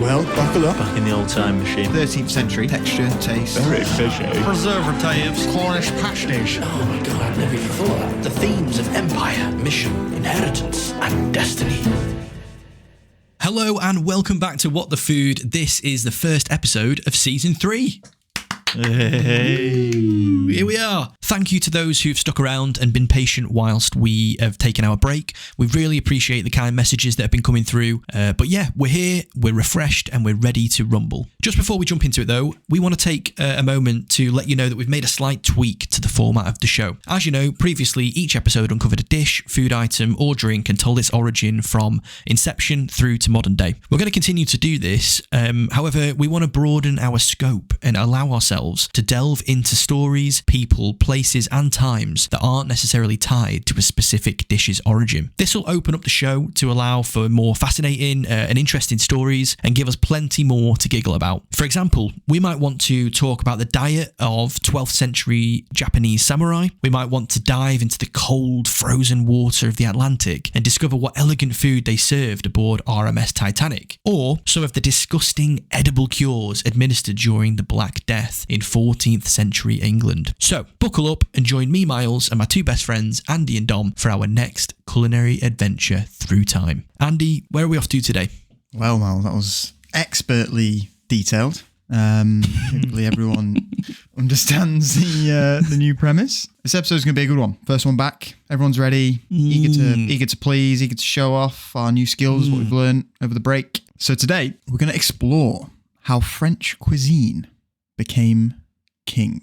well, buckle up. Back in the old time machine. 13th century, texture, taste. Very fishy. Preservatives, Cornish pasties. Oh my God, I've never even thought of that. The themes of empire, mission, inheritance, and destiny. Hello and welcome back to What the Food. This is the first episode of Season 3. Hey. Here we are. Thank you to those who've stuck around and been patient whilst we have taken our break. We really appreciate the kind messages that have been coming through. But yeah, we're here, we're refreshed, and we're ready to rumble. Just before we jump into it though, we want to take a moment to let you know that we've made a slight tweak to the format of the show. As you know, previously each episode uncovered a dish, food item, or drink and told its origin from inception through to modern day. We're going to continue to do this. However, we want to broaden our scope and allow ourselves to delve into stories, people, places and times that aren't necessarily tied to a specific dish's origin. This will open up the show to allow for more fascinating and interesting stories and give us plenty more to giggle about. For example, we might want to talk about the diet of 12th century Japanese samurai. We might want to dive into the cold, frozen water of the Atlantic and discover what elegant food they served aboard RMS Titanic, or some of the disgusting edible cures administered during the Black Death in 14th century England. So, buckle up and join me, Miles, and my two best friends, Andy and Dom, for our next culinary adventure through time. Andy, where are we off to today? Well, that was expertly detailed. Hopefully everyone understands the new premise. This episode's going to be a good one. First one back. Everyone's ready. Eager to please, eager to show off our new skills, what we've learned over the break. So today, we're going to explore how French cuisine became king.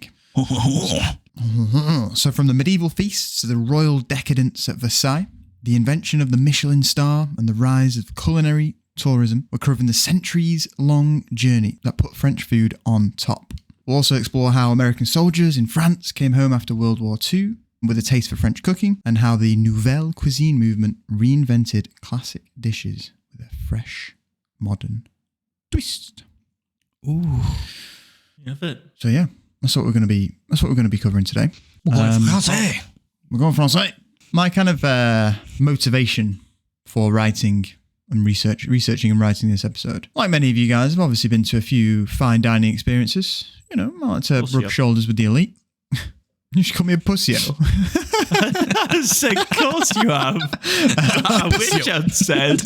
So from the medieval feasts to the royal decadence at Versailles, the invention of the Michelin star and the rise of culinary tourism, we're covering the centuries-long journey that put French food on top. We'll also explore how American soldiers in France came home after World War II with a taste for French cooking, and how the Nouvelle Cuisine movement reinvented classic dishes with a fresh, modern twist. Ooh. So yeah, that's what we're going to be covering today. We're going Francais. We're going Francais. My kind of motivation for writing and researching and writing this episode, like many of you guys, have obviously been to a few fine dining experiences. You know, I like to rub shoulders with the elite. You should call me a pussyo. Of course you have. I wish I'd said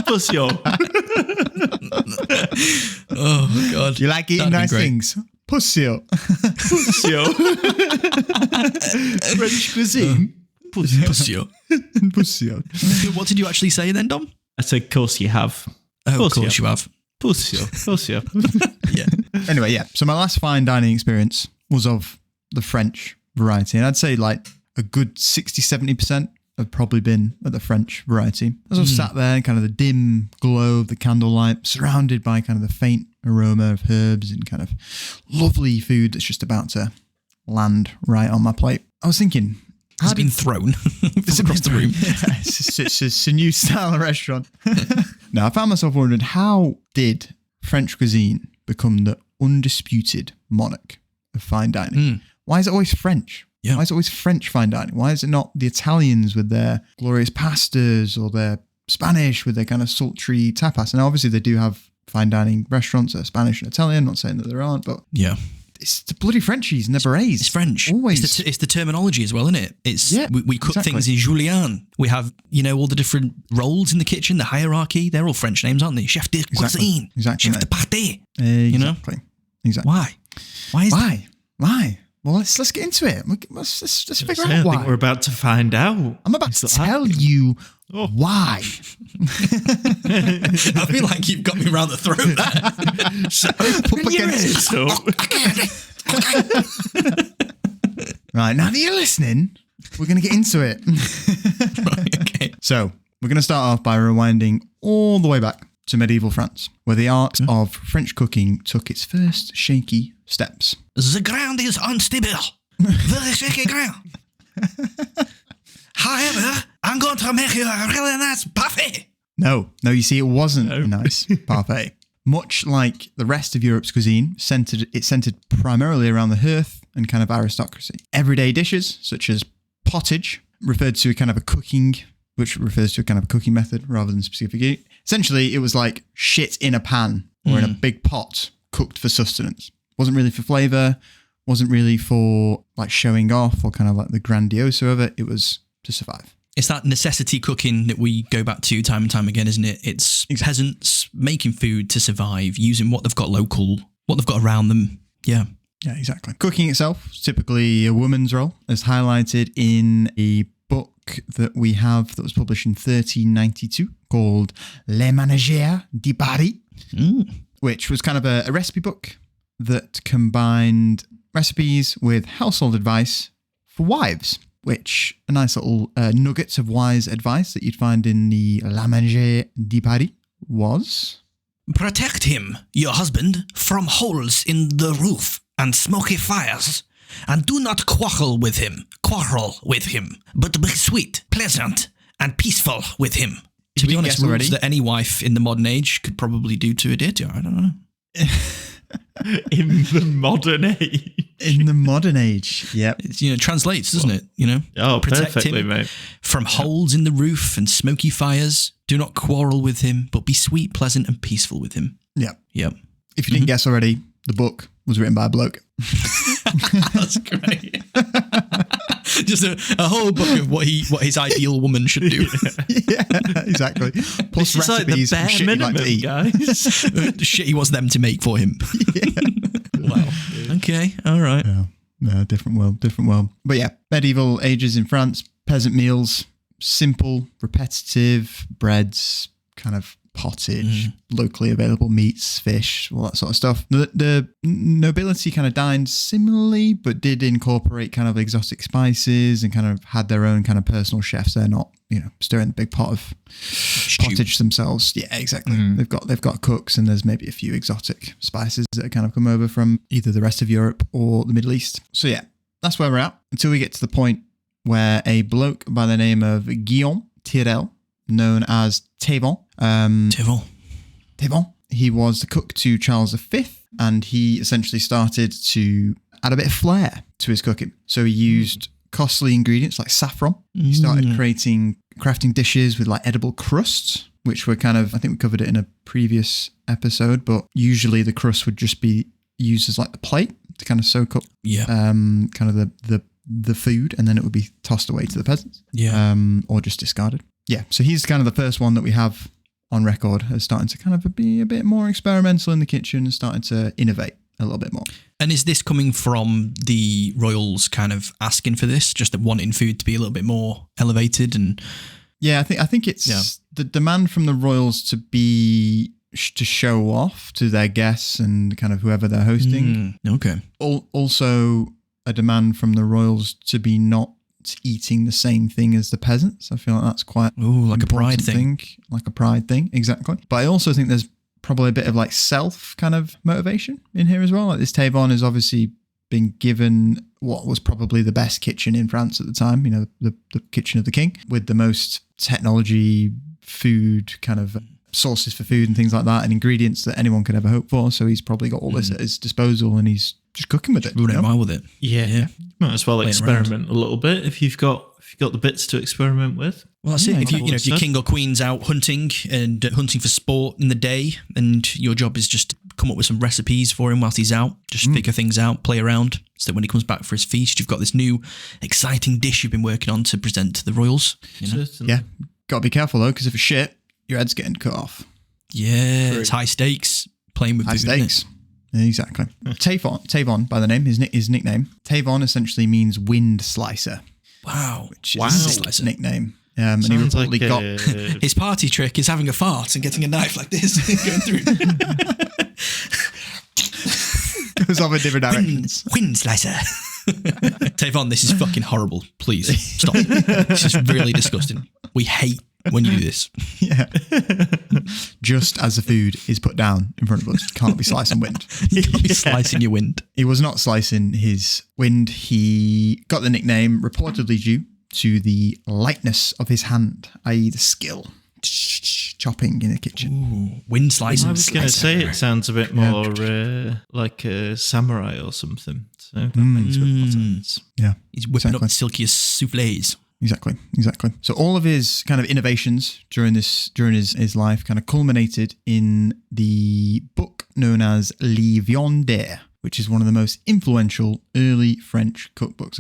pussyo. Oh, God. You like eating nice things? Pussyo. Pussyo. French cuisine. Pussyo. Pussyo. What did you actually say then, Dom? I said, of course you have. Oh, of course you have. Pussyo. Yeah. Anyway, yeah. So my last fine dining experience was of the French variety. And I'd say like a good 60-70% have probably been at the French variety. As I've sat there in kind of the dim glow of the candlelight, surrounded by kind of the faint aroma of herbs and kind of lovely food that's just about to land right on my plate, I was thinking, It's been thrown from across the room. Yeah, it's a new style of restaurant. Now, I found myself wondering, how did French cuisine become the undisputed monarch of fine dining? Why is it always French? Yeah. Why is it always French fine dining? Why is it not the Italians with their glorious pastas, or their Spanish with their kind of sultry tapas? And obviously they do have fine dining restaurants that are Spanish and Italian. I'm not saying that there aren't, but yeah, it's the bloody Frenchies and the berets. It's French. Always. It's the terminology as well, isn't it? It's we cut exactly. things in julienne. We have, all the different roles in the kitchen, the hierarchy. They're all French names, aren't they? Chef de cuisine, exactly. chef de pâté. Exactly. Exactly. Why? Why is that? Why? Well, let's get into it. Let's figure out I why. think we're about to find out. I'm about to tell you why. I feel like you've got me around the throat there. So open your ears up. Right, now that you're listening, we're going to get into it. Right, okay. So, we're going to start off by rewinding all the way back to medieval France, where the art of French cooking took its first shaky steps. The ground is unstable. Very shaky ground. However, I'm going to make you a really nice parfait. No, you see, it wasn't a nice parfait. Much like the rest of Europe's cuisine, it centered primarily around the hearth and kind of aristocracy. Everyday dishes, such as pottage, referred to a kind of a cooking, which refers to a kind of a cooking method rather than specific eat. Essentially, it was like shit in a pan or in a big pot cooked for sustenance. Wasn't really for flavour, wasn't really for like showing off or kind of like the grandiosa of it. It was to survive. It's that necessity cooking that we go back to time and time again, isn't it? It's peasants making food to survive, using what they've got local, what they've got around them. Yeah. Yeah, exactly. Cooking itself is typically a woman's role, as highlighted in a book that we have that was published in 1392 called Les Ménagères de Paris, which was kind of a recipe book that combined recipes with household advice for wives, which a nice little nuggets of wise advice that you'd find in the La Ménagère de Paris was... Protect him, your husband, from holes in the roof and smoky fires, and do not quarrel with him, but be sweet, pleasant, and peaceful with him. To be honest, rules that any wife in the modern age could probably do to a date. I don't know. In the modern age. In the modern age, yep. It translates, doesn't it? Oh, protect perfectly, him mate. from holes in the roof and smoky fires. Do not quarrel with him, but be sweet, pleasant, and peaceful with him. Yep. Yep. If you didn't guess already, the book was written by a bloke. That's great. Just a whole book of what his ideal woman should do. Yeah, exactly. Plus This is like the recipes bare and shit minimum, you like to eat. guys. The shit he wants them to make for him. Wow. Okay. All right. Yeah, different world. But yeah, medieval ages in France, peasant meals, simple, repetitive, breads, kind of pottage, locally available meats, fish, all that sort of stuff. The nobility kind of dined similarly, but did incorporate kind of exotic spices and kind of had their own kind of personal chefs. They're not, stirring the big pot of pottage themselves. Yeah, exactly. They've got cooks, and there's maybe a few exotic spices that kind of come over from either the rest of Europe or the Middle East. So yeah, that's where we're at until we get to the point where a bloke by the name of Guillaume Tirel, known as Tevon. Tevon. He was the cook to Charles V, and he essentially started to add a bit of flair to his cooking. So he used costly ingredients like saffron. He started crafting dishes with like edible crusts, which were kind of, I think we covered it in a previous episode, but usually the crust would just be used as like the plate to kind of soak up kind of the food, and then it would be tossed away to the peasants. Or just discarded. Yeah, so he's kind of the first one that we have on record as starting to kind of be a bit more experimental in the kitchen and starting to innovate a little bit more. And is this coming from the royals kind of asking for this, just wanting food to be a little bit more elevated? And yeah, I think it's the demand from the royals to show off to their guests and kind of whoever they're hosting. Okay. Also a demand from the royals to be not eating the same thing as the peasants. I feel like that's quite like a pride thing. Like a pride thing, exactly. But I also think there's probably a bit of like self kind of motivation in here as well. Like this Tevon has obviously been given what was probably the best kitchen in France at the time, the kitchen of the king, with the most technology, food, kind of sources for food and things like that, and ingredients that anyone could ever hope for. So he's probably got all this at his disposal, and he's just cooking with it. Running a mile with it. Yeah. Might as well experiment a little bit if you've got the bits to experiment with. Well, that's it. If your king or queen's out hunting and hunting for sport in the day, and your job is just to come up with some recipes for him whilst he's out, just figure things out, play around, so that when he comes back for his feast, you've got this new exciting dish you've been working on to present to the royals. Yeah, got to be careful though, because if it's shit, your head's getting cut off. Yeah, it's high stakes. Playing with high food, stakes. Exactly. Tevon by the name, his nickname. Tevon essentially means wind slicer. Wow. Which is his nickname. And he reportedly got... His party trick is having a fart and getting a knife like this going through. Goes off in different directions. Wind slicer. Tevon, this is fucking horrible. Please, stop. This is really disgusting. We hate when you do this. Yeah. Just as the food is put down in front of us. Can't be slicing wind. You can't be slicing your wind. He was not slicing his wind. He got the nickname reportedly due to the lightness of his hand, i.e. the skill chopping in the kitchen. Ooh, wind slicing. I was going to say it sounds a bit more like a samurai or something. So that makes a bit more sense. Yeah. He's whipping up the silkiest soufflés. Exactly. So all of his kind of innovations during his life kind of culminated in the book known as Les Viandes, which is one of the most influential early French cookbooks.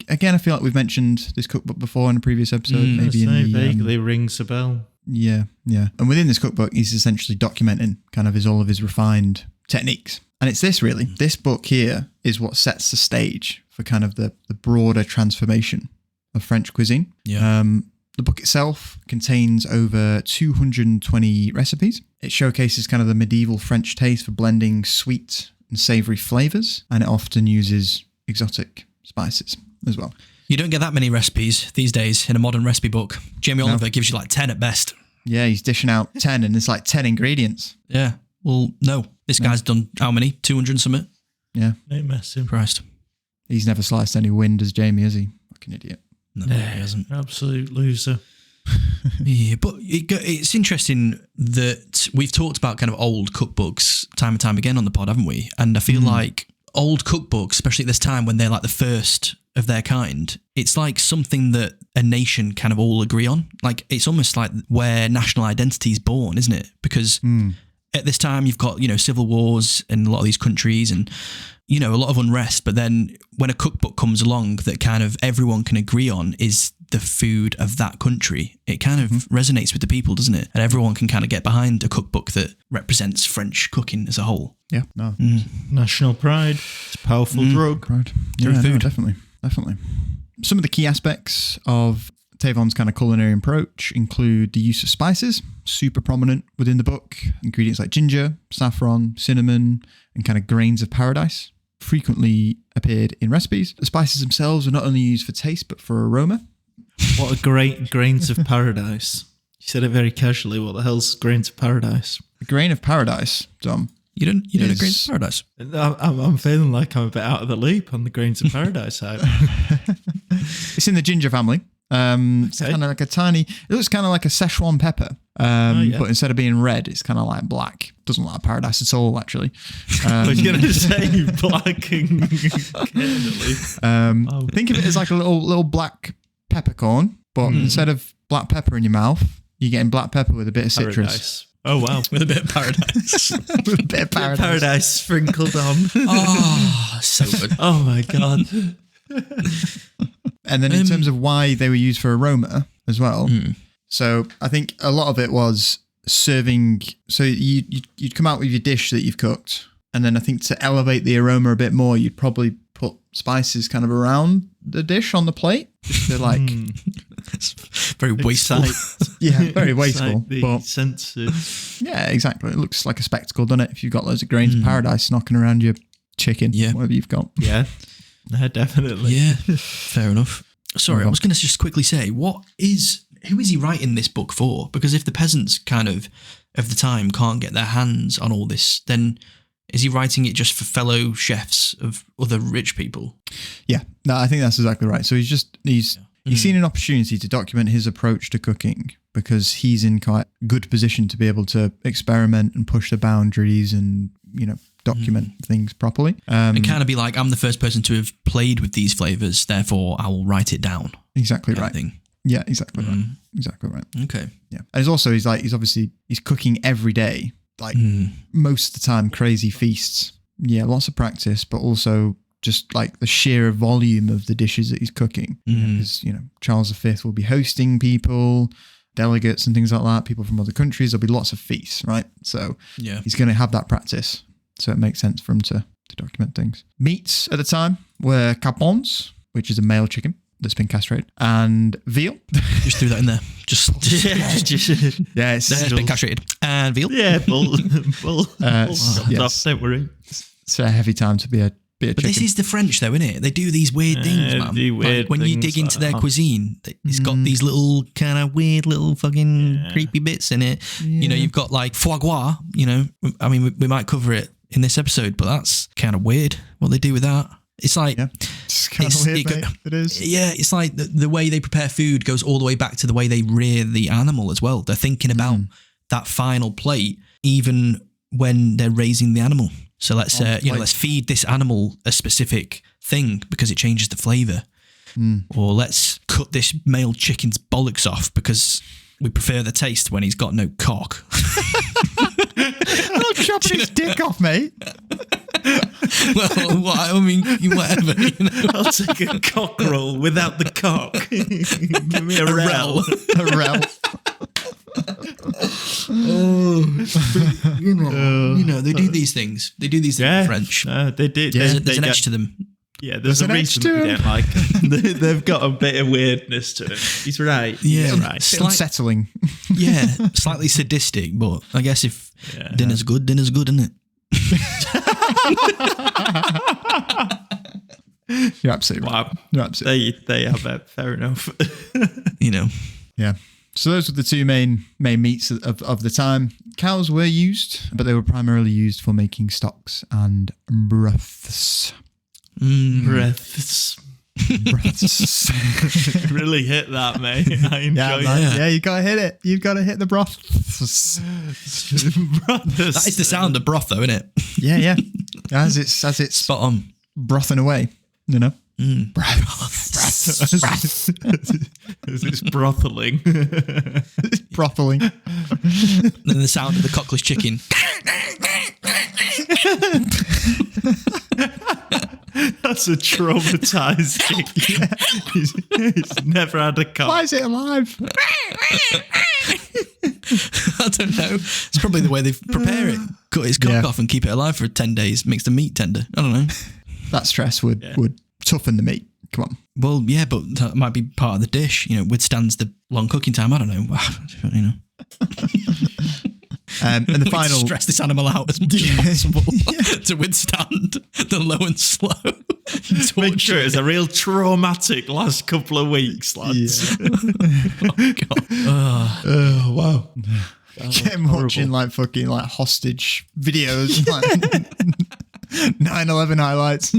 Again, I feel like we've mentioned this cookbook before in a previous episode. Maybe vaguely rings a bell. Yeah. And within this cookbook, he's essentially documenting kind of all of his refined techniques. And it's this really. This book here is what sets the stage for kind of the broader transformation of French cuisine. Yeah. The book itself contains over 220 recipes. It showcases kind of the medieval French taste for blending sweet and savoury flavours, and it often uses exotic spices as well. You don't get that many recipes these days in a modern recipe book. Jamie Oliver gives you like 10 at best. Yeah, he's dishing out 10 and it's like 10 ingredients. Yeah. Well, no. This guy's done how many? 200 something? Yeah. Ain't messing. Christ. He's never sliced any wind as Jamie, has he? Fucking idiot. No, he hasn't. Absolute loser. Yeah, but it's interesting that we've talked about kind of old cookbooks time and time again on the pod, haven't we? And I feel like old cookbooks, especially at this time when they're like the first of their kind, it's like something that a nation kind of all agree on. Like it's almost like where national identity is born, isn't it? Because at this time you've got, civil wars in a lot of these countries and, a lot of unrest. But then when a cookbook comes along that kind of everyone can agree on is the food of that country, it kind of resonates with the people, doesn't it? And everyone can kind of get behind a cookbook that represents French cooking as a whole. Yeah, no. National pride. It's a powerful drug. Pride. Through Yeah, food. no, definitely. Some of the key aspects of Tavon's kind of culinary approach include the use of spices, super prominent within the book. Ingredients like ginger, saffron, cinnamon, and kind of grains of paradise frequently appeared in recipes. The spices themselves are not only used for taste, but for aroma. What a great grains of paradise. You said it very casually. What the hell's grains of paradise? A grain of paradise, Dom. You don't know Grains of Paradise? I'm feeling like I'm a bit out of the loop on the grains of paradise hype. It's in the ginger family. It's kind of like it looks kind of like a Szechuan pepper. But instead of being red, it's kind of like black. Doesn't look like paradise at all, actually. I was going to say black and think of it as like a little black peppercorn, but instead of black pepper in your mouth, you're getting black pepper with a bit of citrus. Paradise. Oh, wow. With a bit of paradise. With a bit of paradise. Paradise sprinkled on. Oh, so good. Oh, my God. And then in terms of why they were used for aroma as well. So I think a lot of it was serving. So you'd come out with your dish that you've cooked. And then I think to elevate the aroma a bit more, you'd probably put spices kind of around the dish on the plate. Just to like... Very wasteful. Yeah, very wasteful. The senses. Yeah, exactly. It looks like a spectacle, doesn't it? If you've got loads of grains of paradise knocking around your chicken, whatever you've got. Yeah. No, definitely. Yeah, fair enough. Sorry, I was going to just quickly say, who is he writing this book for? Because if the peasants kind of the time can't get their hands on all this, then is he writing it just for fellow chefs of other rich people? Yeah, no, I think that's exactly right. So he's seen an opportunity to document his approach to cooking because he's in quite good position to be able to experiment and push the boundaries and, document things properly. And kind of be like, I'm the first person to have played with these flavors, therefore I will write it down. Exactly right. Thing. Yeah, exactly right. Exactly right. Okay. Yeah. And he's cooking every day, like most of the time, crazy feasts. Yeah, lots of practice, but also just like the sheer volume of the dishes that he's cooking. Because, Charles V will be hosting people, delegates and things like that, people from other countries. There'll be lots of feasts, right? So he's going to have that practice. So it makes sense for him to document things. Meats at the time were capons, which is a male chicken that's been castrated, and veal. Just threw that in there. Yes. That's been castrated. And veal. Yeah, bull. Yes. Don't worry. It's a heavy time to be a chicken. But this is the French, though, isn't it? They do these weird things, man. Weird when you dig into their cuisine, it's got these little kind of weird little fucking creepy bits in it. Yeah. You've got like foie gras, I mean, we might cover it in this episode, but that's kind of weird what they do with that. It's like... Yeah. It's kind of weird, mate. It is. Yeah, it's like the way they prepare food goes all the way back to the way they rear the animal as well. They're thinking about that final plate, even when they're raising the animal. So let's feed this animal a specific thing because it changes the flavour. Or let's cut this male chicken's bollocks off because we prefer the taste when he's got no cock. I'm not chopping his dick off, mate. Well, I mean, whatever. You know? I'll take a cock roll without the cock. Give me a rel. A rel. You know, they do these things. They do these things in French. No, they did. Yeah. There's an edge to them. Yeah, there's a an edge reason to we him. don't like him. They've got a bit of weirdness to him. He's right. Yeah. He's right. It's unsettling. Yeah, slightly sadistic, but I guess if dinner's good, isn't it? You're absolutely right. Wow. You're absolutely They have it. Fair enough. You know. Yeah. So those were the two main meats of the time. Cows were used, but they were primarily used for making stocks and broths. Breaths. Broths. Really hit that, mate. I enjoy Yeah, you gotta hit it. You've got to hit the broths. Brothers. That is the sound of broth, though, isn't it? Yeah. As it's Spot on. brothing away, you know. It's brothling. Brothling. Then the sound of the cockless chicken. That's a traumatizing. He's never had a cock. Why is it alive? I don't know. It's probably the way they prepare it. Cut its cock off and keep it alive for 10 days. Makes the meat tender. I don't know. That stress would toughen the meat. Come on. Well, yeah, but that might be part of the dish. You know, withstands the long cooking time. I don't know. You know. And the final. Stress this animal out as much as possible to withstand the low and slow. Make sure it's a real traumatic last couple of weeks, lads. Yeah. Oh, God. Oh, wow. Getting watching like fucking like hostage videos, like 9/11 highlights.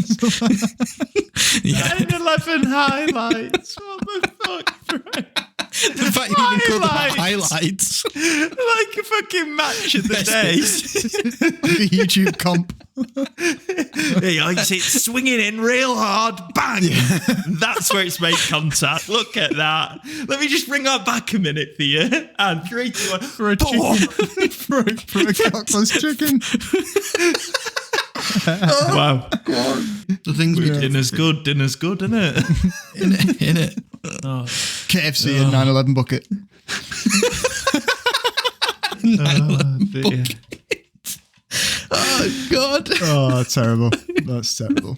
Yeah. 9/11 highlights. What the fuck, Frank? The fact you even call them highlights. Like a fucking match of the day. Like a YouTube comp. It's swinging in real hard, bang! That's where it's made contact. Look at that. Let me just bring that back a minute for you. And 3, 2, 1. For a chicken. for a cockless chicken. Wow. The things we do. Dinner's good, isn't it? In it. Oh. KFC and 9/11 bucket. 9/11 dear. bucket. Oh, God. Oh, terrible. That's terrible.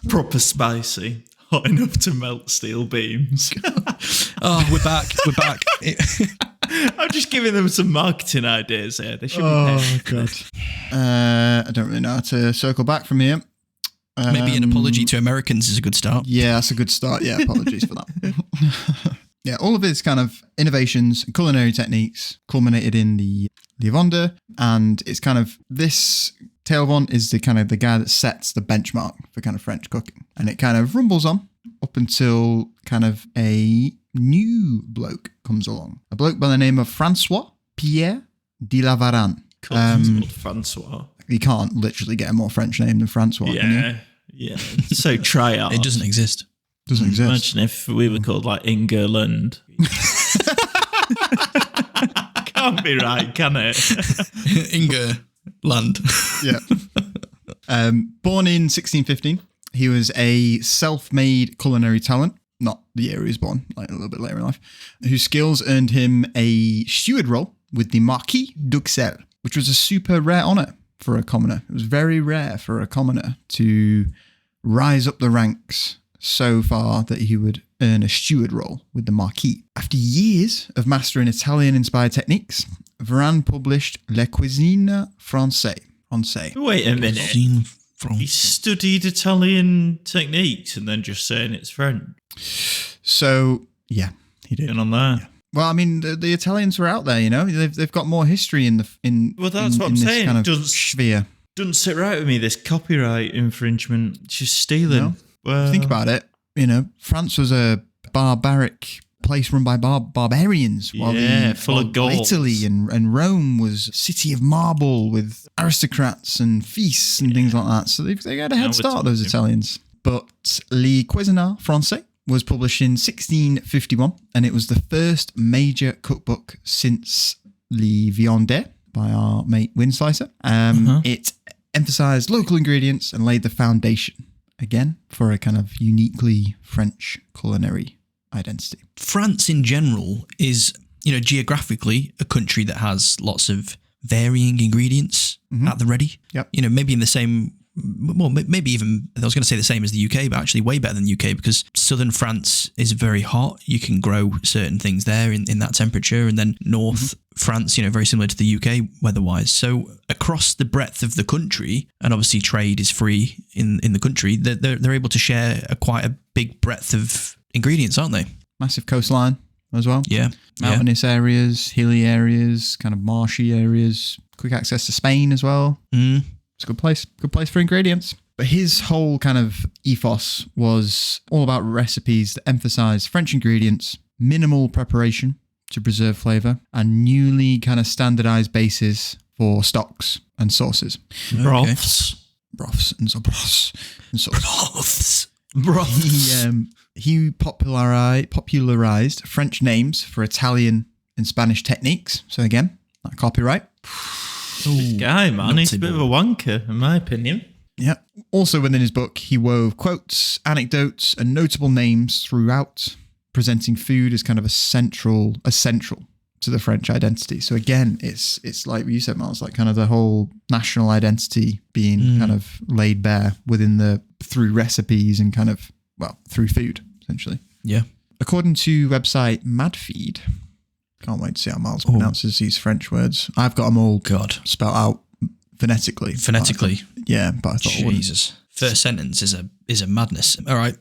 Proper spicy. Hot enough to melt steel beams. Oh, we're back. I'm just giving them some marketing ideas here. They should be Oh, paid. God. I don't really know how to circle back from here. Maybe an apology to Americans is a good start. Yeah, that's a good start. Yeah, apologies for that. Yeah, all of his kind of innovations and culinary techniques culminated in the Livonder, and it's kind of this Tailvon is the kind of the guy that sets the benchmark for kind of French cooking, and it kind of rumbles on up until kind of a new bloke comes along, a bloke by the name of Francois Pierre de la Varenne. Called Francois. You can't literally get a more French name than Francois, can you? Yeah. So try out. It doesn't exist. Doesn't exist. Imagine if we were called like Ingerland. Can't be right, can it? Inger land. Yeah. Born in 1615, he was a self-made culinary talent, not the year he was born, like a little bit later in life, whose skills earned him a steward role with the Marquis d'Uxelles, which was a super rare honour for a commoner. It was very rare for a commoner to rise up the ranks so far that he would earn a steward role with the Marquis. After years of mastering Italian-inspired techniques, Varenne published La Cuisine Française. Wait a minute. He studied Italian techniques and then just saying it's French. So, yeah, he did. And on that. Yeah. Well, I mean, the Italians were out there, you know. They've got more history in Well, that's what I'm this saying. kind of sphere. Doesn't sit right with me, this copyright infringement. It's just stealing. No. Well, Think about it. You know, France was a barbaric place run by barbarians. Full of gold. Italy and Rome was a city of marble with aristocrats and feasts and things like that. So they had a head start, those Italians. But Le Cuisine Français was published in 1651, and it was the first major cookbook since Les Viandes by our mate Windslicer. It emphasised local ingredients and laid the foundation, again, for a kind of uniquely French culinary identity. France in general is, geographically a country that has lots of varying ingredients at the ready. Yep. Maybe in the same, well, maybe even, I was going to say the same as the UK, but actually way better than the UK because southern France is very hot. You can grow certain things there in that temperature. And then north France, very similar to the UK weather-wise. So across the breadth of the country, and obviously trade is free in the country, they're able to share quite a big breadth of ingredients, aren't they? Massive coastline as well. Yeah. Mountainous areas, hilly areas, kind of marshy areas, quick access to Spain as well. It's a good place for ingredients. But his whole kind of ethos was all about recipes that emphasize French ingredients, minimal preparation to preserve flavour, and newly kind of standardized bases for stocks and sauces. Broths. Broths and sauces. Broths. He popularized French names for Italian and Spanish techniques. So again, that copyright. This guy, man, he's a bit of a wanker, in my opinion. Yeah. Also within his book, he wove quotes, anecdotes, and notable names throughout, presenting food as kind of essential to the French identity. So again, it's like you said, Miles, like kind of the whole national identity being kind of laid bare through recipes and kind of, through food, essentially. Yeah. According to website MadFeed, can't wait to see how Miles pronounces these French words. I've got them all spelled out phonetically. Yeah, but I thought Jesus. First sentence is a madness. All right.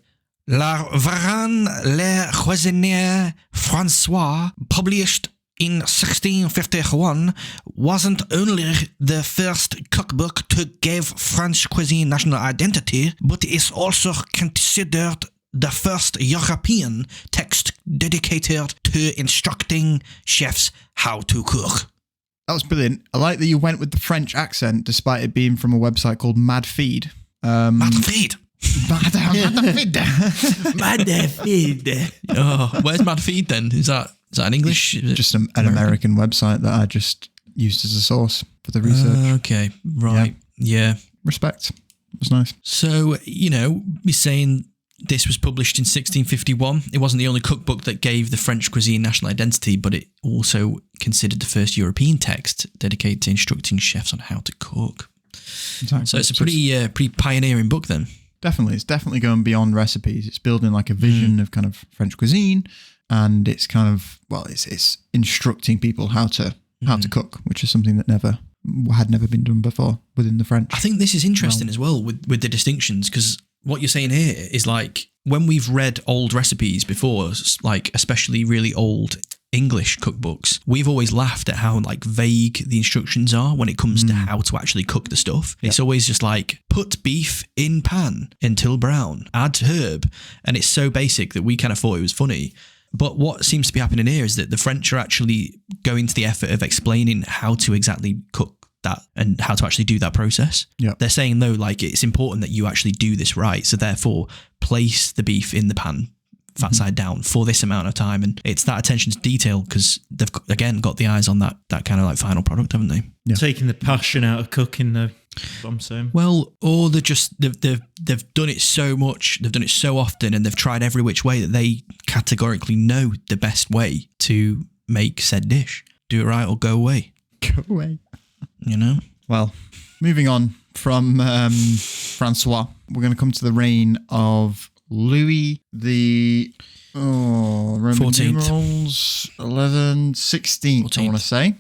La Varan le Cuisinier François, published in 1651, wasn't only the first cookbook to give French cuisine national identity, but is also considered the first European text dedicated to instructing chefs how to cook. That was brilliant. I like that you went with the French accent despite it being from a website called MadFeed. MadFeed. MadFeed. Oh, where's MadFeed then? Is that in English? Just an American website that I just used as a source for the research. Okay, right. Yeah. Respect. It was nice. So, you're saying this was published in 1651. It wasn't the only cookbook that gave the French cuisine national identity, but it also considered the first European text dedicated to instructing chefs on how to cook. Exactly. So it's a pretty pioneering book then. Definitely. It's definitely going beyond recipes. It's building like a vision of kind of French cuisine, and it's kind of, it's instructing people how to cook, which is something that had never been done before within the French. I think this is interesting as well with the distinctions, because what you're saying here is like when we've read old recipes before, like especially really old English cookbooks, we've always laughed at how like vague the instructions are when it comes to how to actually cook the stuff. Yep. It's always just like put beef in pan until brown, add herb, and it's so basic that we kind of thought it was funny. But what seems to be happening here is that the French are actually going to the effort of explaining how to exactly cook that and how to actually do that process. Yep. They're saying though, like it's important that you actually do this right. So therefore place the beef in the pan fat side down for this amount of time. And it's that attention to detail because they've again got the eyes on that kind of like final product, haven't they? Yeah. Taking the passion out of cooking though. I'm saying. Well, or they've done it so much, they've done it so often, and they've tried every which way that they categorically know the best way to make said dish. Do it right or go away. Go away. Well, moving on from Francois, we're going to come to the reign of Louis the Roman 14th. numerals 16th. I want to say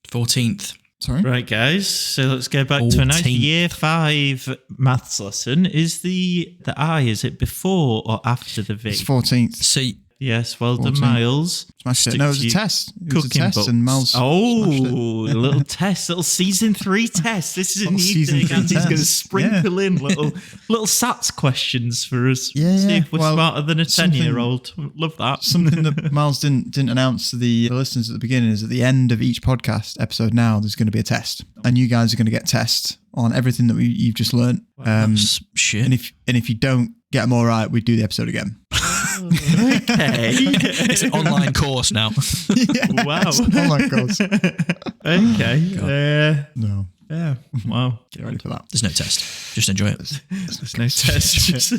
14th. Sorry. Right, guys. So let's go back to a nice 14th. year 5 maths lesson. Is the I, is it before or after the V? It's 14th. See, Yes, well done, 14th. Miles. Smashed it. Stick No, it was to a your test. It was a cooking test, books. and Miles smashed a it. little test, little season 3 test. This is a Little new season thing. 3 Andy's going to test. sprinkle in little SATs questions for us. Yeah, See yeah. if we're Well, smarter than a something- 10-year-old. Love that. Something that Miles didn't announce to the listeners at the beginning is at the end of each podcast episode now, there's going to be a test. And you guys are going to get tests on everything that you've just learned. that's shit. And if you don't get them all right, we do the episode again. Okay. It's an online course now. Wow. Oh my God. Okay. No. Yeah. Wow. Get ready for that. There's no test. Just enjoy it. There's no test.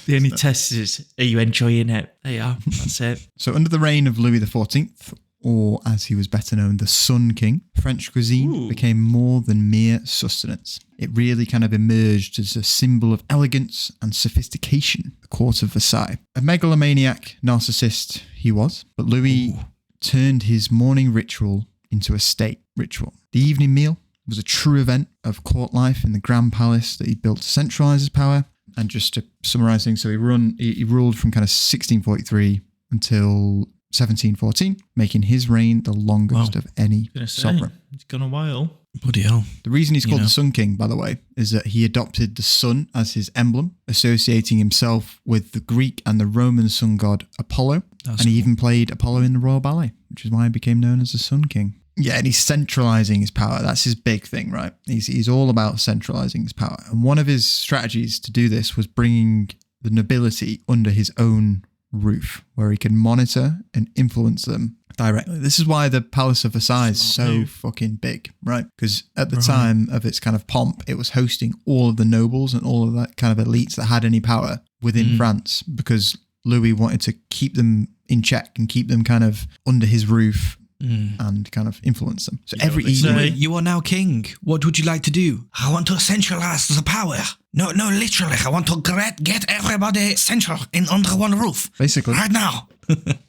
The only test is, are you enjoying it? There you are. That's it. So under the reign of Louis XIV, or as he was better known, the Sun King, French cuisine became more than mere sustenance. It really kind of emerged as a symbol of elegance and sophistication, the court of Versailles. A megalomaniac narcissist he was, but Louis turned his morning ritual into a state ritual. The evening meal was a true event of court life in the Grand Palace that he built to centralise his power. And just to summarise things, so he ruled from kind of 1643 until 1714, making his reign the longest of any sovereign. It's gone a while. Bloody hell. The reason he's called the Sun King, by the way, is that he adopted the sun as his emblem, associating himself with the Greek and the Roman sun god Apollo. And he even played Apollo in the Royal Ballet, which is why he became known as the Sun King. Yeah, and he's centralizing his power. That's his big thing, right? He's all about centralizing his power. And one of his strategies to do this was bringing the nobility under his own roof, where he can monitor and influence them directly. This is why the Palace of Versailles is so fucking big, right? Because at the time of its kind of pomp, it was hosting all of the nobles and all of that kind of elites that had any power within France, because Louis wanted to keep them in check and keep them kind of under his roof and kind of influence them. So every evening... You are now king. What would you like to do? I want to centralize the power. No, literally. I want to get everybody central in under one roof. Basically. Right now.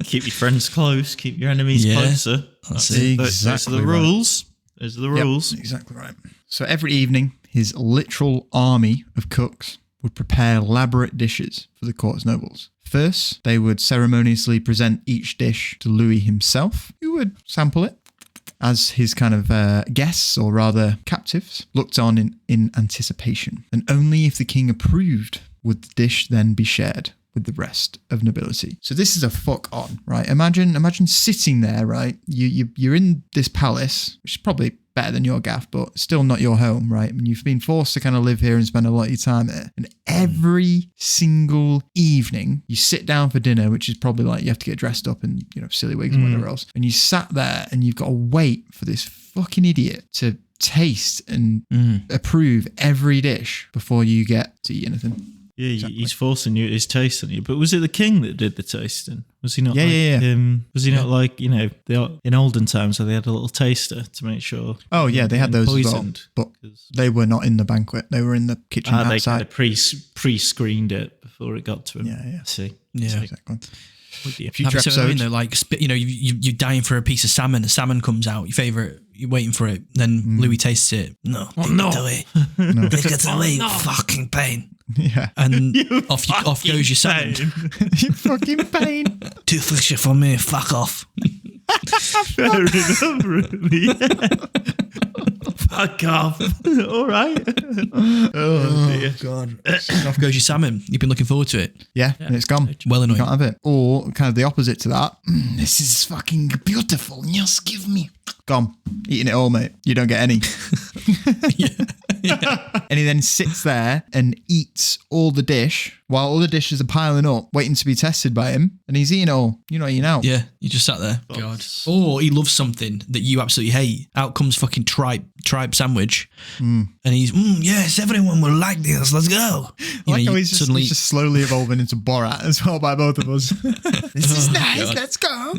Keep your friends close. Keep your enemies closer. That's exactly those are the rules. Those are the rules. Exactly right. So every evening, his literal army of cooks would prepare elaborate dishes for the court's nobles. First, they would ceremoniously present each dish to Louis himself, who would sample it as his kind of guests, or rather captives, looked on in anticipation. And only if the king approved would the dish then be shared with the rest of nobility. So this is a fuck on, right? Imagine sitting there, right? You're in this palace, which is probably better than your gaff, but still not your home, right? I mean, you've been forced to kind of live here and spend a lot of your time there. And every single evening, you sit down for dinner, which is probably like you have to get dressed up in, silly wigs and whatever else. And you sat there and you've got to wait for this fucking idiot to taste and approve every dish before you get to eat anything. Yeah, exactly. He's forcing his taste on you. But was it the king that did the tasting? Was he not? Was he not like in olden times where they had a little taster to make sure? Oh yeah, they had those poisoned, as well, but they were not in the banquet. They were in the kitchen outside. They kind of pre-screened it before it got to him. Yeah. I see. Yeah, exactly. Future episode, you're dying for a piece of salmon. The salmon comes out, your favourite. You're waiting for it. Then Louis tastes it. No, take it away. Take it away, you fucking pain. Yeah, and off goes your salmon. You fucking pain. Too fishy for me. Fuck off. Fair enough, really. Fuck off. All right. Oh dear. God. Off goes your salmon. You've been looking forward to it. Yeah, and it's gone. Well annoying. You can't have it. Or kind of the opposite to that. This is fucking beautiful. Just give me. Gone. Eating it all, mate. You don't get any. And he then sits there and eats all the dish while all the dishes are piling up, waiting to be tested by him. And he's eating it all. You're not eating out. Yeah, you just sat there. God. Or he loves something that you absolutely hate. Out comes fucking tripe sandwich. And he's, yes, everyone will like this. Let's go. I like how he's just slowly evolving into Borat as well by both of us. This is nice. God. Let's go.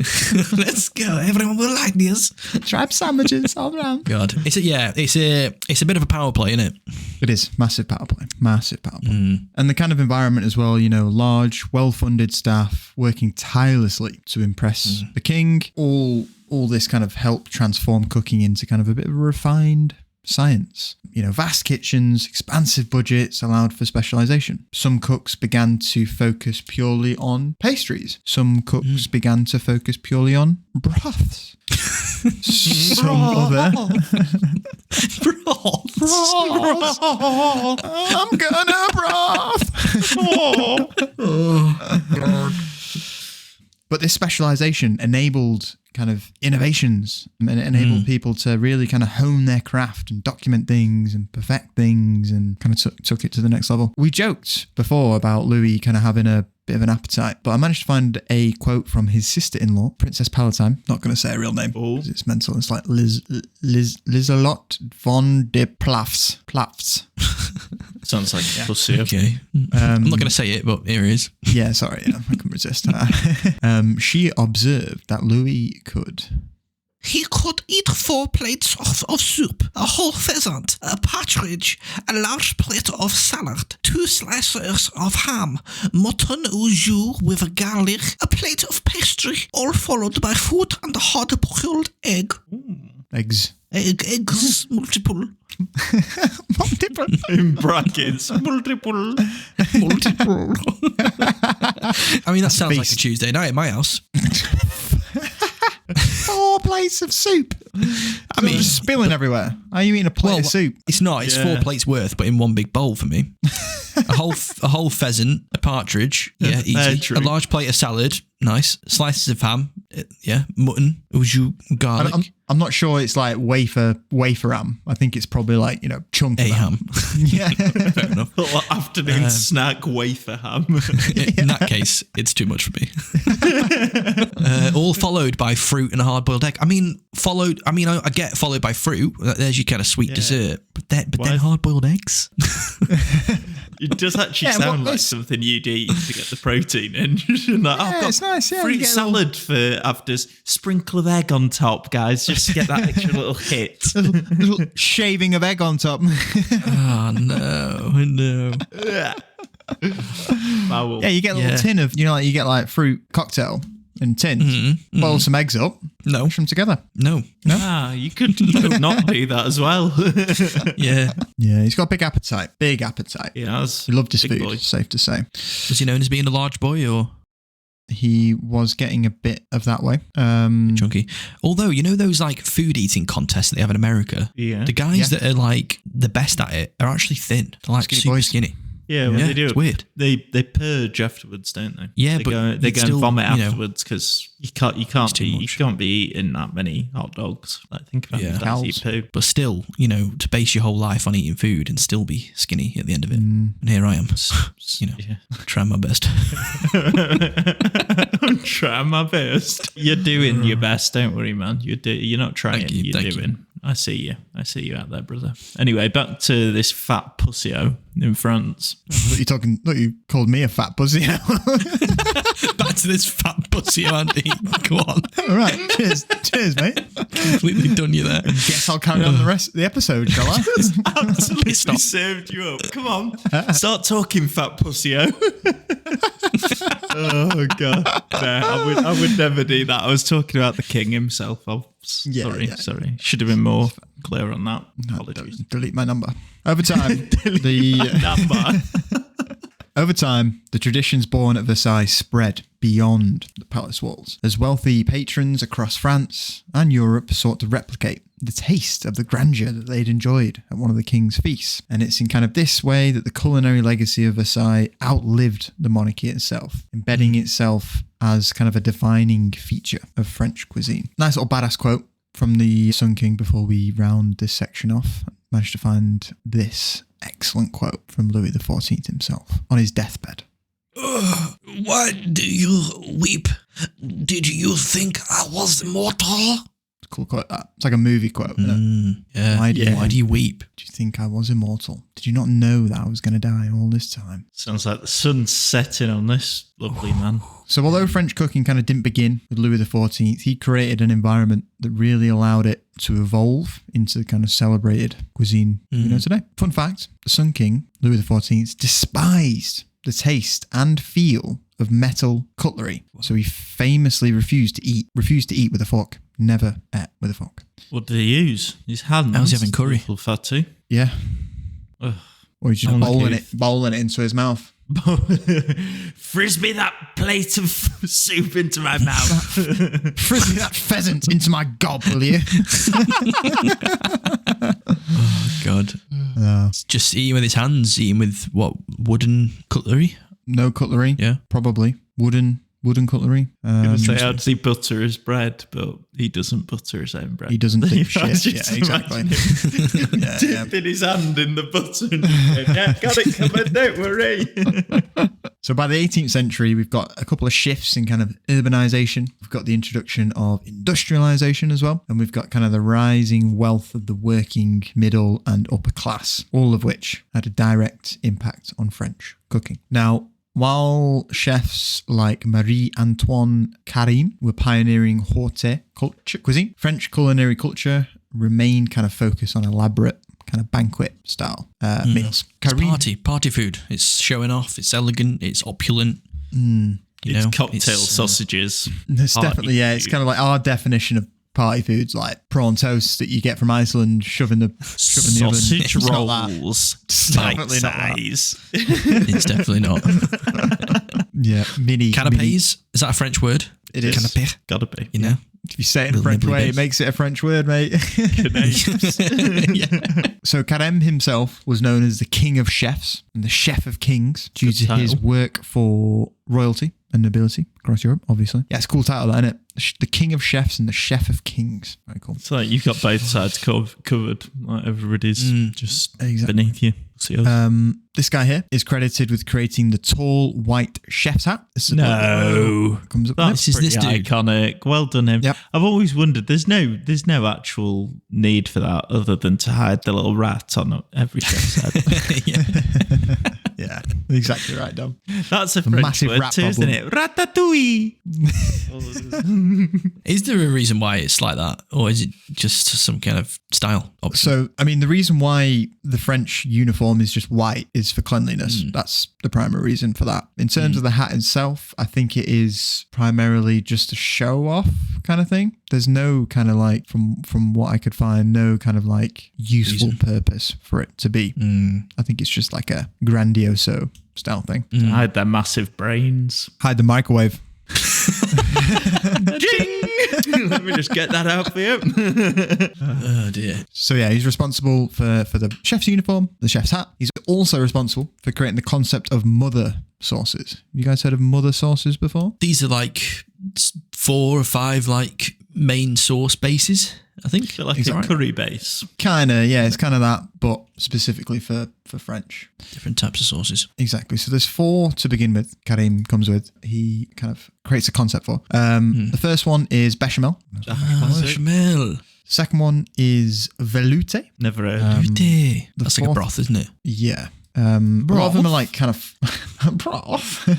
Let's go. Everyone will like this. Tripe sandwiches all around. God. It's a bit of a power play, isn't it? It is. Massive power play. And the kind of environment as well, large, well-funded staff working tirelessly to impress the king. All this kind of helped transform cooking into kind of a bit of a refined science. Vast kitchens, expansive budgets allowed for specialization. Some cooks began to focus purely on pastries. Some cooks began to focus purely on broths. Some other broths. I'm gonna broth. Oh God. But this specialization enabled kind of innovations, and it enabled people to really kind of hone their craft and document things and perfect things, and kind of took it to the next level. We joked before about Louis kind of having a bit of an appetite. But I managed to find a quote from his sister-in-law, Princess Palatine. Not going to say her real name because it's mental. It's like Liselotte von de Plafts. Sounds like pussy. Okay. I'm not going to say it, but here it is. Yeah, sorry. I couldn't resist. She observed that Louis could... He could eat 4 plates of soup, a whole pheasant, a partridge, a large plate of salad, 2 slices of ham, mutton au jus with garlic, a plate of pastry, all followed by fruit and a hard-boiled egg. Eggs. Eggs, multiple. Multiple. In brackets, multiple. I mean, that sounds like a Tuesday night at my house. 4 plates of soup. I mean, just spilling everywhere. Are you eating a plate of soup? It's not. It's 4 plates worth, but in one big bowl for me. a whole pheasant, a partridge, easy. A large plate of salad, nice. Slices of ham, mutton, au jus, garlic. I'm not sure it's like wafer ham. I think it's probably like, chunk of ham. Yeah. Fair enough. Afternoon snack wafer ham. In that case, it's too much for me. All followed by fruit and a hard-boiled egg. I get followed by fruit. There's your kind of sweet dessert. But then hard-boiled eggs? It does actually sound like something you'd eat to get the protein in. I've got it's nice. Yeah, fruit salad for afters. Sprinkle of egg on top, guys. Just to get that extra little hit. little shaving of egg on top. Oh, no. Yeah, you get a little tin of, you get like fruit cocktail in tins. Boil some eggs up. No. Mash them together. No. You could not do that as well. Yeah. Yeah, he's got a big appetite. Big appetite. He has. He loved his Big food, boy. safe to say. Was he known as being a large boy or? He was getting a bit of that way. Chunky. Although, those like food eating contests that they have in America? Yeah. The guys that are like the best at it are actually thin. They're like super skinny. Yeah, well, they do. It's weird. They purge afterwards, don't they? Yeah, they but go and still, vomit afterwards because you can't be eating that many hot dogs. Like think about it, that's your poo. But still, to base your whole life on eating food and still be skinny at the end of it. And here I am, trying my best. I'm trying my best. You're doing your best. Don't worry, man. You're not trying. You're doing. I see you out there, brother. Anyway, back to this fat pussyo in France. Look, you called me a fat pussy. Back to this fat pussyo, Andy. Go on. All right. Cheers, mate. Completely done you there. Guess I'll carry on the rest of the episode, shall I? Absolutely served you up. Come on. Start talking, fat pussyo. Oh, God. No, I would never do that. I was talking about the king himself. Sorry. Should have been more clear on that. Apologies. Delete my number. Over time, the traditions born at Versailles spread beyond the palace walls, as wealthy patrons across France and Europe sought to replicate the taste of the grandeur that they'd enjoyed at one of the king's feasts. And it's in kind of this way that the culinary legacy of Versailles outlived the monarchy itself, embedding itself as kind of a defining feature of French cuisine. Nice little badass quote from the Sun King before we round this section off. I managed to find this excellent quote from Louis XIV himself on his deathbed. Why do you weep? Did you think I was immortal? Cool quote that. It's like a movie quote. Yeah. Why do you weep? Do you think I was immortal? Did you not know that I was going to die all this time? Sounds like the sun's setting on this lovely man. So although French cooking kind of didn't begin with Louis XIV, he created an environment that really allowed it to evolve into the kind of celebrated cuisine we know today. Fun fact, the Sun King, Louis XIV, despised the taste and feel of metal cutlery. So he famously refused to eat with a fork. Never ate with a fork. What did he use? His hands? How's he having curry? Fatty. Yeah. Ugh. Or he's just bowling it into his mouth. Frisbee that plate of soup into my mouth. Frisbee that pheasant into my gob, will you? Oh, God. Just eating with his hands, eating with what, wooden cutlery? No cutlery. Yeah. Probably. Wooden cutlery. How does he butter his bread? But he doesn't butter his own bread. He doesn't think shit. Yeah, exactly. Dipping his hand in the butter and got it covered, don't worry. So by the 18th century, we've got a couple of shifts in kind of urbanization. We've got the introduction of industrialization as well. And we've got kind of the rising wealth of the working middle and upper class, all of which had a direct impact on French cooking. Now, while chefs like Marie-Antoine Carême were pioneering haute cuisine, French culinary culture remained kind of focused on elaborate kind of banquet style meals. It's party food. It's showing off. It's elegant. It's opulent. It's cocktail sausages. It's definitely, it's kind of like our definition of party foods, like prawn toast that you get from Iceland, shoving the oven. Sausage rolls, bite size. It's definitely not. Yeah, Canapés, is that a French word? It is. Canapé. Gotta be. You know? If you say it in a French way, it makes it a French word, mate. So Carême himself was known as the king of chefs and the chef of kings due to his work for royalty and nobility across Europe, obviously. Yeah, it's a cool title, isn't it? The king of chefs and the chef of kings. Very cool. It's like you've got both sides covered. Like everybody's just beneath you. This guy here is credited with creating the tall white chef's hat. This is comes up. That's pretty iconic. Well done, him. Yep. I've always wondered. There's no actual need for that other than to hide the little rat on every chef's head. Yeah, exactly right, Dom. That's a French word too, isn't it? Ratatouille. Is there a reason why it's like that, or is it just some kind of style option? So, I mean, the reason why the French uniform is just white is for cleanliness. That's the primary reason for that. In terms of the hat itself, I think it is primarily just a show off kind of thing. There's no kind of like, from what I could find, no kind of like useful purpose for it to be. I think it's just like a grandioso style thing. Hide their massive brains. Hide the microwave. Let me just get that out for you. Oh dear. So yeah, he's responsible for the chef's uniform, the chef's hat. He's also responsible for creating the concept of mother sauces. You guys heard of mother sauces before? These are like 4 or 5 like main sauce bases, I think. Like a curry base. Kinda, yeah, it's kind of that, but specifically for French. Different types of sauces. Exactly. So there's 4 to begin with. Carême comes with. He kind of creates a concept for. The first one is bechamel. Bechamel. Second one is velouté. Never heard. Velouté. That's like a broth, isn't it? Yeah. A lot of them are like kind of broth.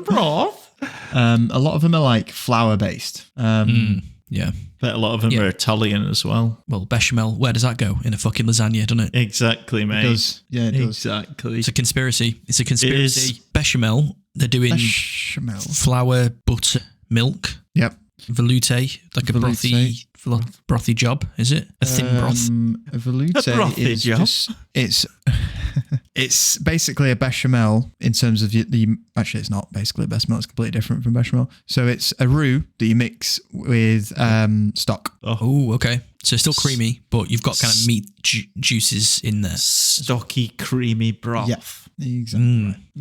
Broth. A lot of them are like flour based. Yeah. But a lot of them are Italian as well. Well, bechamel, where does that go? In a fucking lasagna, doesn't it? Exactly, mate. It does. Yeah, it does. Exactly. It's a conspiracy. It's a conspiracy. It is. Bechamel, they're doing bechamel. Flour, butter, milk. Yep. Velouté, like a brothy job, is it? A thin broth. A velouté is job. just, it's basically a bechamel in terms of the actually it's not basically a bechamel, it's completely different from bechamel. So it's a roux that you mix with stock. Oh, okay. So it's still creamy, but you've got kind of meat juices in there. Stocky, creamy broth. Yeah,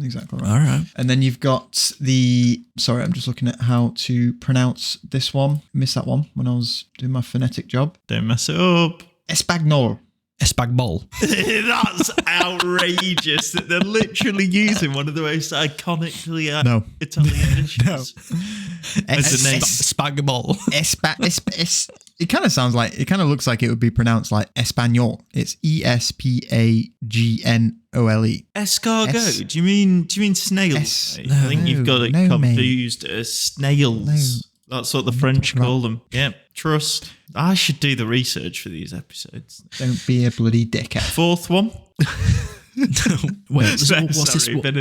exactly right. All right. And then you've got sorry, I'm just looking at how to pronounce this one. Missed that one when I was doing my phonetic job. Don't mess it up. Espagnol. Espagbol. That's outrageous that they're literally using one of the most iconically Italian dishes. As a name. Espagbol. It kind of sounds like, it kind of looks like it would be pronounced like Espanol. It's Espagnole. Escargot? Do you mean snails? I think you've got it confused as snails. No. That's what the French call them. Yeah, trust. I should do the research for these episodes. Don't be a bloody dickhead. 4th one. Wait,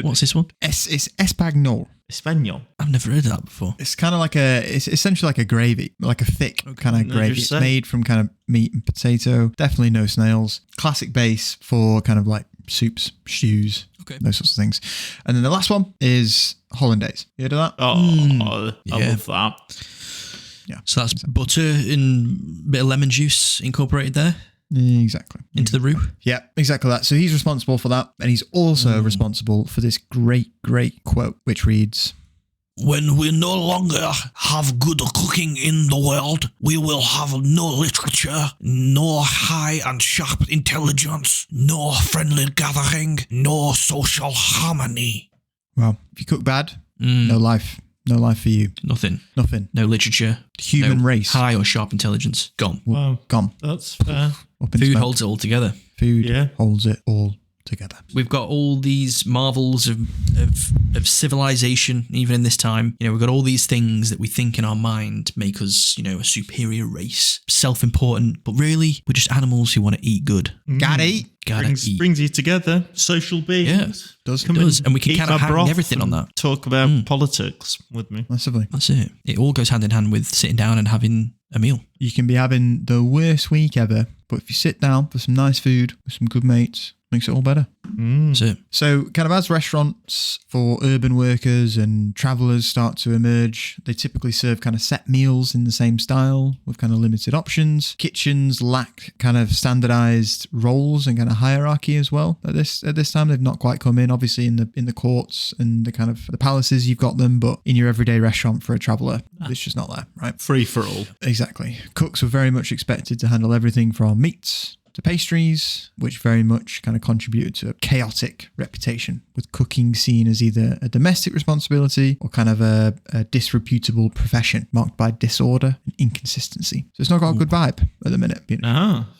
what's this one? It's Espagnol. Espanol. I've never heard of that before. It's kind of like it's essentially like a gravy, like a thick kind of gravy. It's made from kind of meat and potato. Definitely no snails. Classic base for kind of like soups, stews, those sorts of things. And then the last one is hollandaise. You heard of that? Oh, I love that. Yeah. So that's butter and a bit of lemon juice incorporated there? Exactly. Into the roux? Yeah, exactly that. So he's responsible for that. And he's also responsible for this great quote, which reads, "When we no longer have good cooking in the world, we will have no literature, no high and sharp intelligence, no friendly gathering, no social harmony." Well, if you cook bad, no life. No life for you. Nothing. Nothing. No literature. Human no race. High or sharp intelligence. Gone. Wow. Gone. That's fair. Up in Food smoke. holds it all together. Food holds it all together. We've got all these marvels of civilization, even in this time. We've got all these things that we think in our mind make us, a superior race, self-important, but really, we're just animals who want to eat good. Gotta eat. Brings you together, social beings. Does. And we can Eat kind of my hang broth everything on that. Talk about politics with me. Massively. That's it. It all goes hand in hand with sitting down and having a meal. You can be having the worst week ever, but if you sit down for some nice food with some good mates, makes it all better. That's it. So kind of as restaurants for urban workers and travellers start to emerge, they typically serve kind of set meals in the same style with kind of limited options. Kitchens lack kind of standardised roles and kind of hierarchy as well. At this time, they've not quite come in. Obviously in the courts and the kind of the palaces, you've got them, but in your everyday restaurant for a traveller, it's just not there, right? Free for all. Exactly. Cooks were very much expected to handle everything from meats to pastries, which very much kind of contributed to a chaotic reputation, with cooking seen as either a domestic responsibility or kind of a disreputable profession marked by disorder and inconsistency. So it's not got a good vibe at the minute.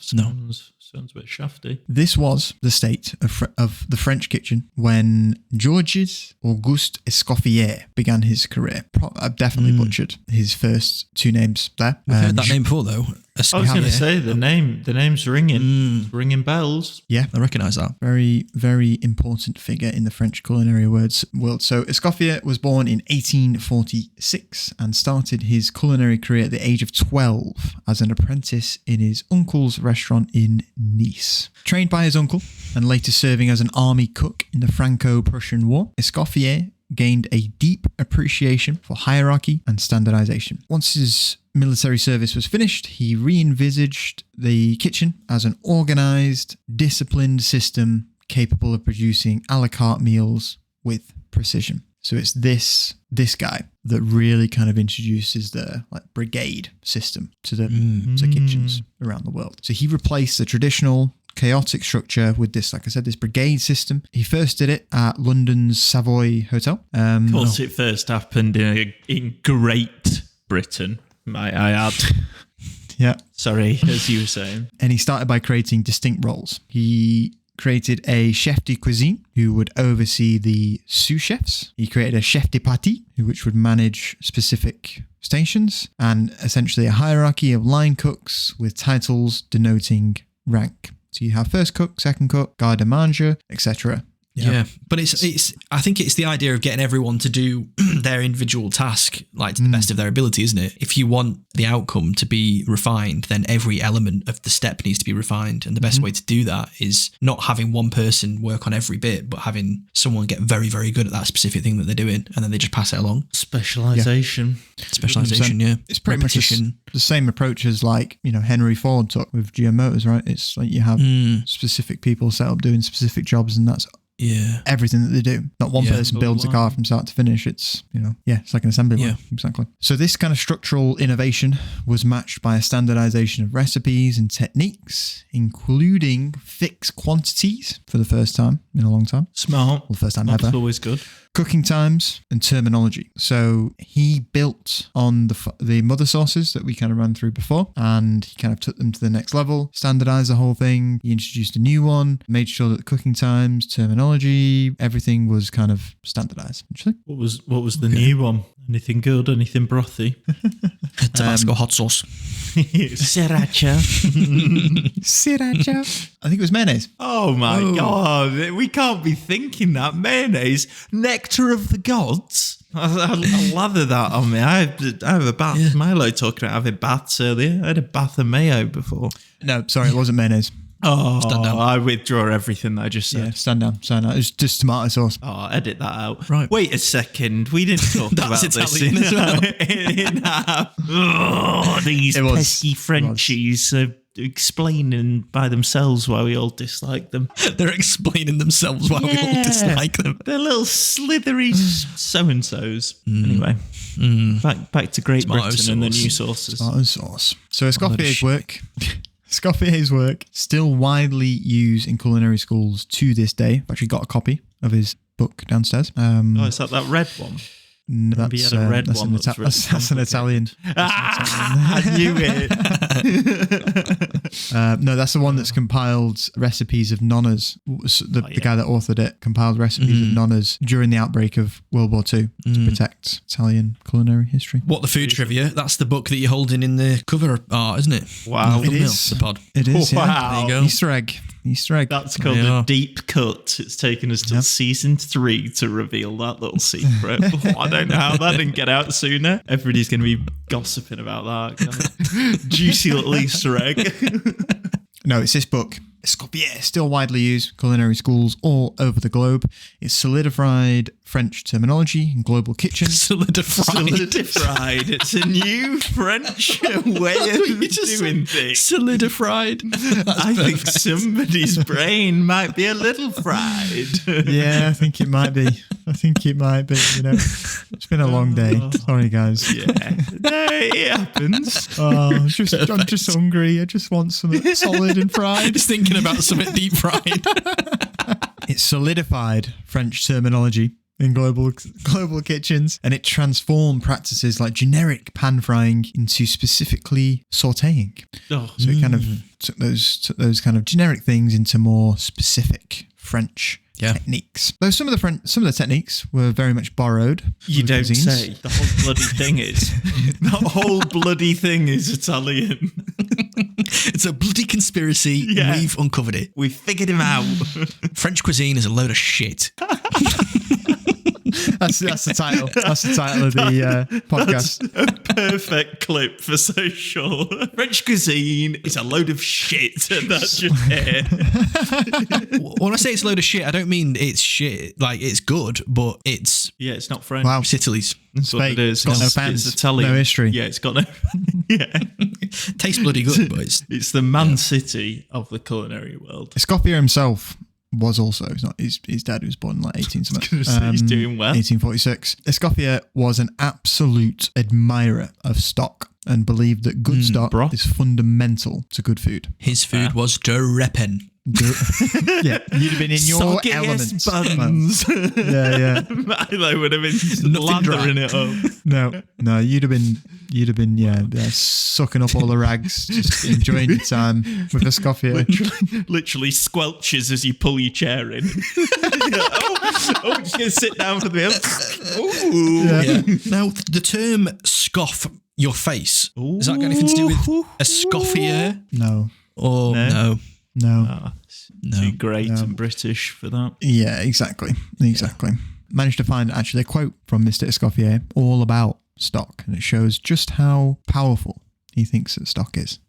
Sounds a bit shafty. This was the state of the French kitchen when Georges Auguste Escoffier began his career. I've definitely butchered his first two names there. We've heard that name before, though. I was going to say the name's ringing bells. Yeah, I recognise that. Very, very important figure in the French culinary world. So Escoffier was born in 1846 and started his culinary career at the age of 12 as an apprentice in his uncle's restaurant in Nice. Trained by his uncle and later serving as an army cook in the Franco-Prussian War, Escoffier gained a deep appreciation for hierarchy and standardization. Once his military service was finished, he re-envisaged the kitchen as an organized, disciplined system capable of producing a la carte meals with precision. So it's this guy that really kind of introduces the brigade system to kitchens around the world. So he replaced the traditional chaotic structure with this, like I said, this brigade system. He first did it at London's Savoy Hotel. Of course, it first happened in Great Britain, might I add. Yeah. Sorry, as you were saying. And he started by creating distinct roles. He created a chef de cuisine who would oversee the sous chefs. He created a chef de partie, which would manage specific stations, and essentially a hierarchy of line cooks with titles denoting rank. So you have first cook, second cook, garde manger, etc. Yeah, but it's. I think it's the idea of getting everyone to do their individual task to the best of their ability, isn't it? If you want the outcome to be refined, then every element of the step needs to be refined, and the best way to do that is not having one person work on every bit, but having someone get very, very good at that specific thing that they're doing, and then they just pass it along. Specialization, yeah. It's pretty much the same approach as Henry Ford took with GM Motors, right? It's like you have specific people set up doing specific jobs, and that's everything that they do. Not one person builds a car from start to finish. It's, it's like an assembly line. Exactly. So this kind of structural innovation was matched by a standardization of recipes and techniques, including fixed quantities for the first time in a long time. Smart. Well, first time That's ever. always good. Cooking times and terminology. So he built on the mother sauces that we kind of ran through before, and he kind of took them to the next level, standardized the whole thing. He introduced a new one, made sure that the cooking times, terminology, everything was kind of standardized. Actually, what was the new one? Anything good? Anything brothy? Tabasco hot sauce. Sriracha. Sriracha. I think it was mayonnaise. Oh my God. We can't be thinking that. Mayonnaise. Nectar of the gods. I lather that on me. I have a bath. Yeah. Milo talking about having baths earlier. I had a bath of mayo before. No, sorry, it wasn't mayonnaise. Oh, stand down. I withdraw everything that I just said. Yeah, stand down. It was just tomato sauce. Oh, edit that out. Right. Wait a second. We didn't talk about this as well. These pesky Frenchies explaining by themselves why we all dislike them. They're explaining themselves why we all dislike them. They're little slithery so-and-sos. Anyway, back to Great Tomato Britain sauce. And the new sauces. Tomato sauce. So Escoffier's work still widely used in culinary schools to this day. I've actually got a copy of his book downstairs. Is that red one? No, Maybe he had a red one that's an Italian. I knew it. No, that's the one that's compiled recipes of nonnas. The guy that authored it compiled recipes of nonnas during the outbreak of World War II to protect Italian culinary history. What the food trivia? That's the book that you're holding in the cover art, isn't it? Wow. It is. The pod. It is, yeah. Wow. There you go. Easter egg. That's called a deep cut. It's taken us till season 3 to reveal that little secret. I don't know how that didn't get out sooner. Everybody's going to be gossiping about that. Juicy little Easter egg. No, it's this book. Escoffier, still widely used in culinary schools all over the globe. It's solidified French terminology in global kitchens. Solidified. It's a new French way of doing things. Solidified. I think somebody's brain might be a little fried. Yeah, I think it might be. It's been a long day. Sorry, guys. Yeah. No, it happens. I'm just hungry. I just want something solid and fried. Just thinking about something deep fried. It's solidified French terminology in global kitchens, and it transformed practices like generic pan frying into specifically sautéing. So it kind of took those kind of generic things into more specific French techniques. Though some of the techniques were very much borrowed. You don't cuisines. say. The whole bloody thing is. The whole bloody thing is Italian. It's a bloody conspiracy. Yeah. We've uncovered it. We figured him out. French cuisine is a load of shit. That's the title. That's the title of the podcast. That's a perfect clip for So Sure. French cuisine is a load of shit, and that's just it. When I say it's a load of shit, I don't mean it's shit. Like, it's good, but it's It's not French. Wow. it's Italy's. That's what it is. Got no It's fans, Italian. no history. Yeah, it's got no. Yeah, Tastes bloody good, but it's the Man City of the culinary world. Escoffier himself was also, it's not his dad, who was born in like 18 something. He's doing well. 1846. Escoffier was an absolute admirer of stock and believed that good stock broth. is fundamental to good food. his food was drepen. Yeah, you'd have been in your Soggy elements. buns. Yeah. Milo would have been Nothing lathering it up. No, you'd have been sucking up all the rags, just enjoying your time with Escoffier. Literally squelches as you pull your chair in. Just going to sit down for the meal. Yeah. Now, the term scoff your face, has that got anything to do with Escoffier? No. Or no. Too great and British for that. Yeah, exactly. Managed to find actually a quote from Mr. Escoffier all about stock, and it shows just how powerful he thinks that stock is.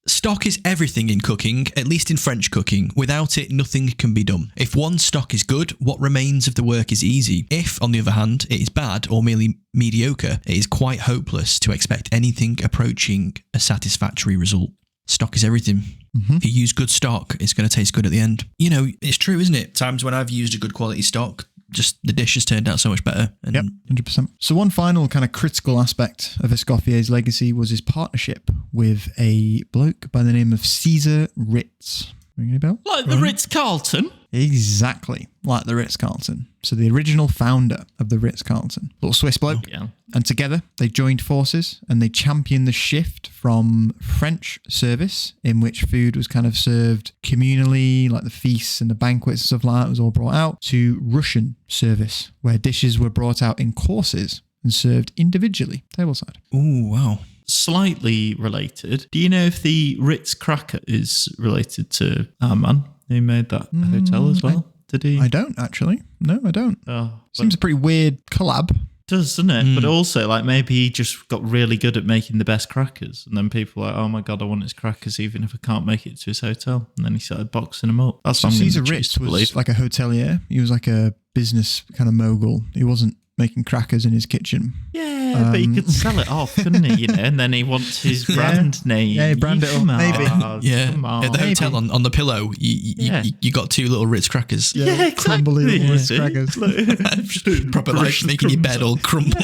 Stock is everything in cooking, at least in French cooking. Without it, nothing can be done. If one stock is good, what remains of the work is easy. If, on the other hand, it is bad or merely mediocre, it is quite hopeless to expect anything approaching a satisfactory result. Stock is everything. Mm-hmm. If you use good stock, it's going to taste good at the end. You know, it's true, isn't it? Times when I've used a good quality stock, just the dish has turned out so much better. And Yep, 100%. So one final kind of critical aspect of Escoffier's legacy was his partnership with a bloke by the name of Caesar Ritz. Ring any bell? Like the Ritz-Carlton. Exactly, like the Ritz-Carlton. So the original founder of the Ritz-Carlton. Little Swiss bloke. Yeah. And together, they joined forces and they championed the shift from French service, in which food was kind of served communally, like the feasts and the banquets and stuff like that was all brought out, to Russian service, where dishes were brought out in courses and served individually, tableside. ooh, wow. Slightly related. Do you know if the Ritz cracker is related to our man who made that hotel as well? Did he? I don't, actually. No, I don't. Oh, Seems a pretty weird collab. does, doesn't it? But also, like, maybe he just got really good at making the best crackers. And then people are like, oh my God, I want his crackers even if I can't make it to his hotel. And then he started boxing them up. That's So what I'm Caesar gonna choose Ritz to was believe. like a hotelier. He was like a business kind of mogul. He wasn't making crackers in his kitchen. Yeah, but he could sell it off, couldn't he? You know, and then he wants his brand name. Yeah, brand it up, Come on, maybe. Yeah, come on. at the hotel on the pillow, you got two little Ritz crackers. Yeah, exactly. Crumbly little Ritz See? crackers. Like, Proper like making your bed all crumbly.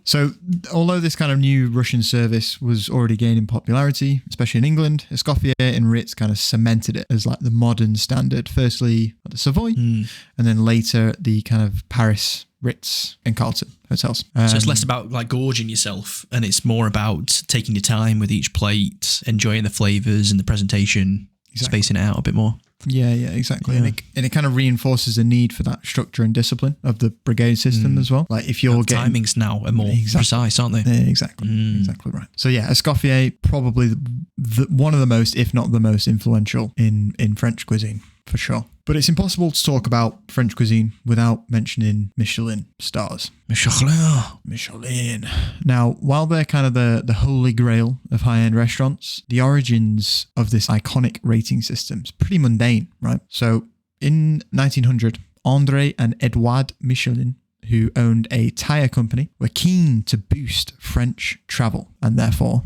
So although this kind of new Russian service was already gaining popularity, especially in England, Escoffier and Ritz kind of cemented it as like the modern standard. Firstly, at the Savoy, and then later the kind of Paris, Ritz and Carlton hotels. So it's less about like gorging yourself and it's more about taking your time with each plate, enjoying the flavours and the presentation, spacing it out a bit more. Yeah, exactly. Yeah. And it kind of reinforces the need for that structure and discipline of the brigade system as well. Like if you're getting... Timings now are more precise, aren't they? Yeah, exactly right. So yeah, Escoffier, probably one of the most, if not the most influential in French cuisine, for sure. But it's impossible to talk about French cuisine without mentioning Michelin stars. Michelin. Now, while they're kind of the holy grail of high-end restaurants, the origins of this iconic rating system is pretty mundane, right? So in 1900, André and Edouard Michelin, who owned a tyre company, were keen to boost French travel and therefore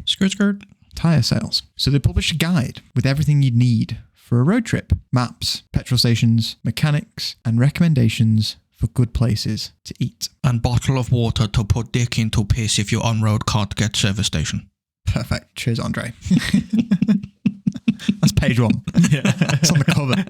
tyre sales. So they published a guide with everything you'd need for a road trip: maps, petrol stations, mechanics, and recommendations for good places to eat. And bottle of water to put dick into piss if your on-road can't get service station. Perfect. Cheers, Andre. That's page 1. Yeah. It's on the cover.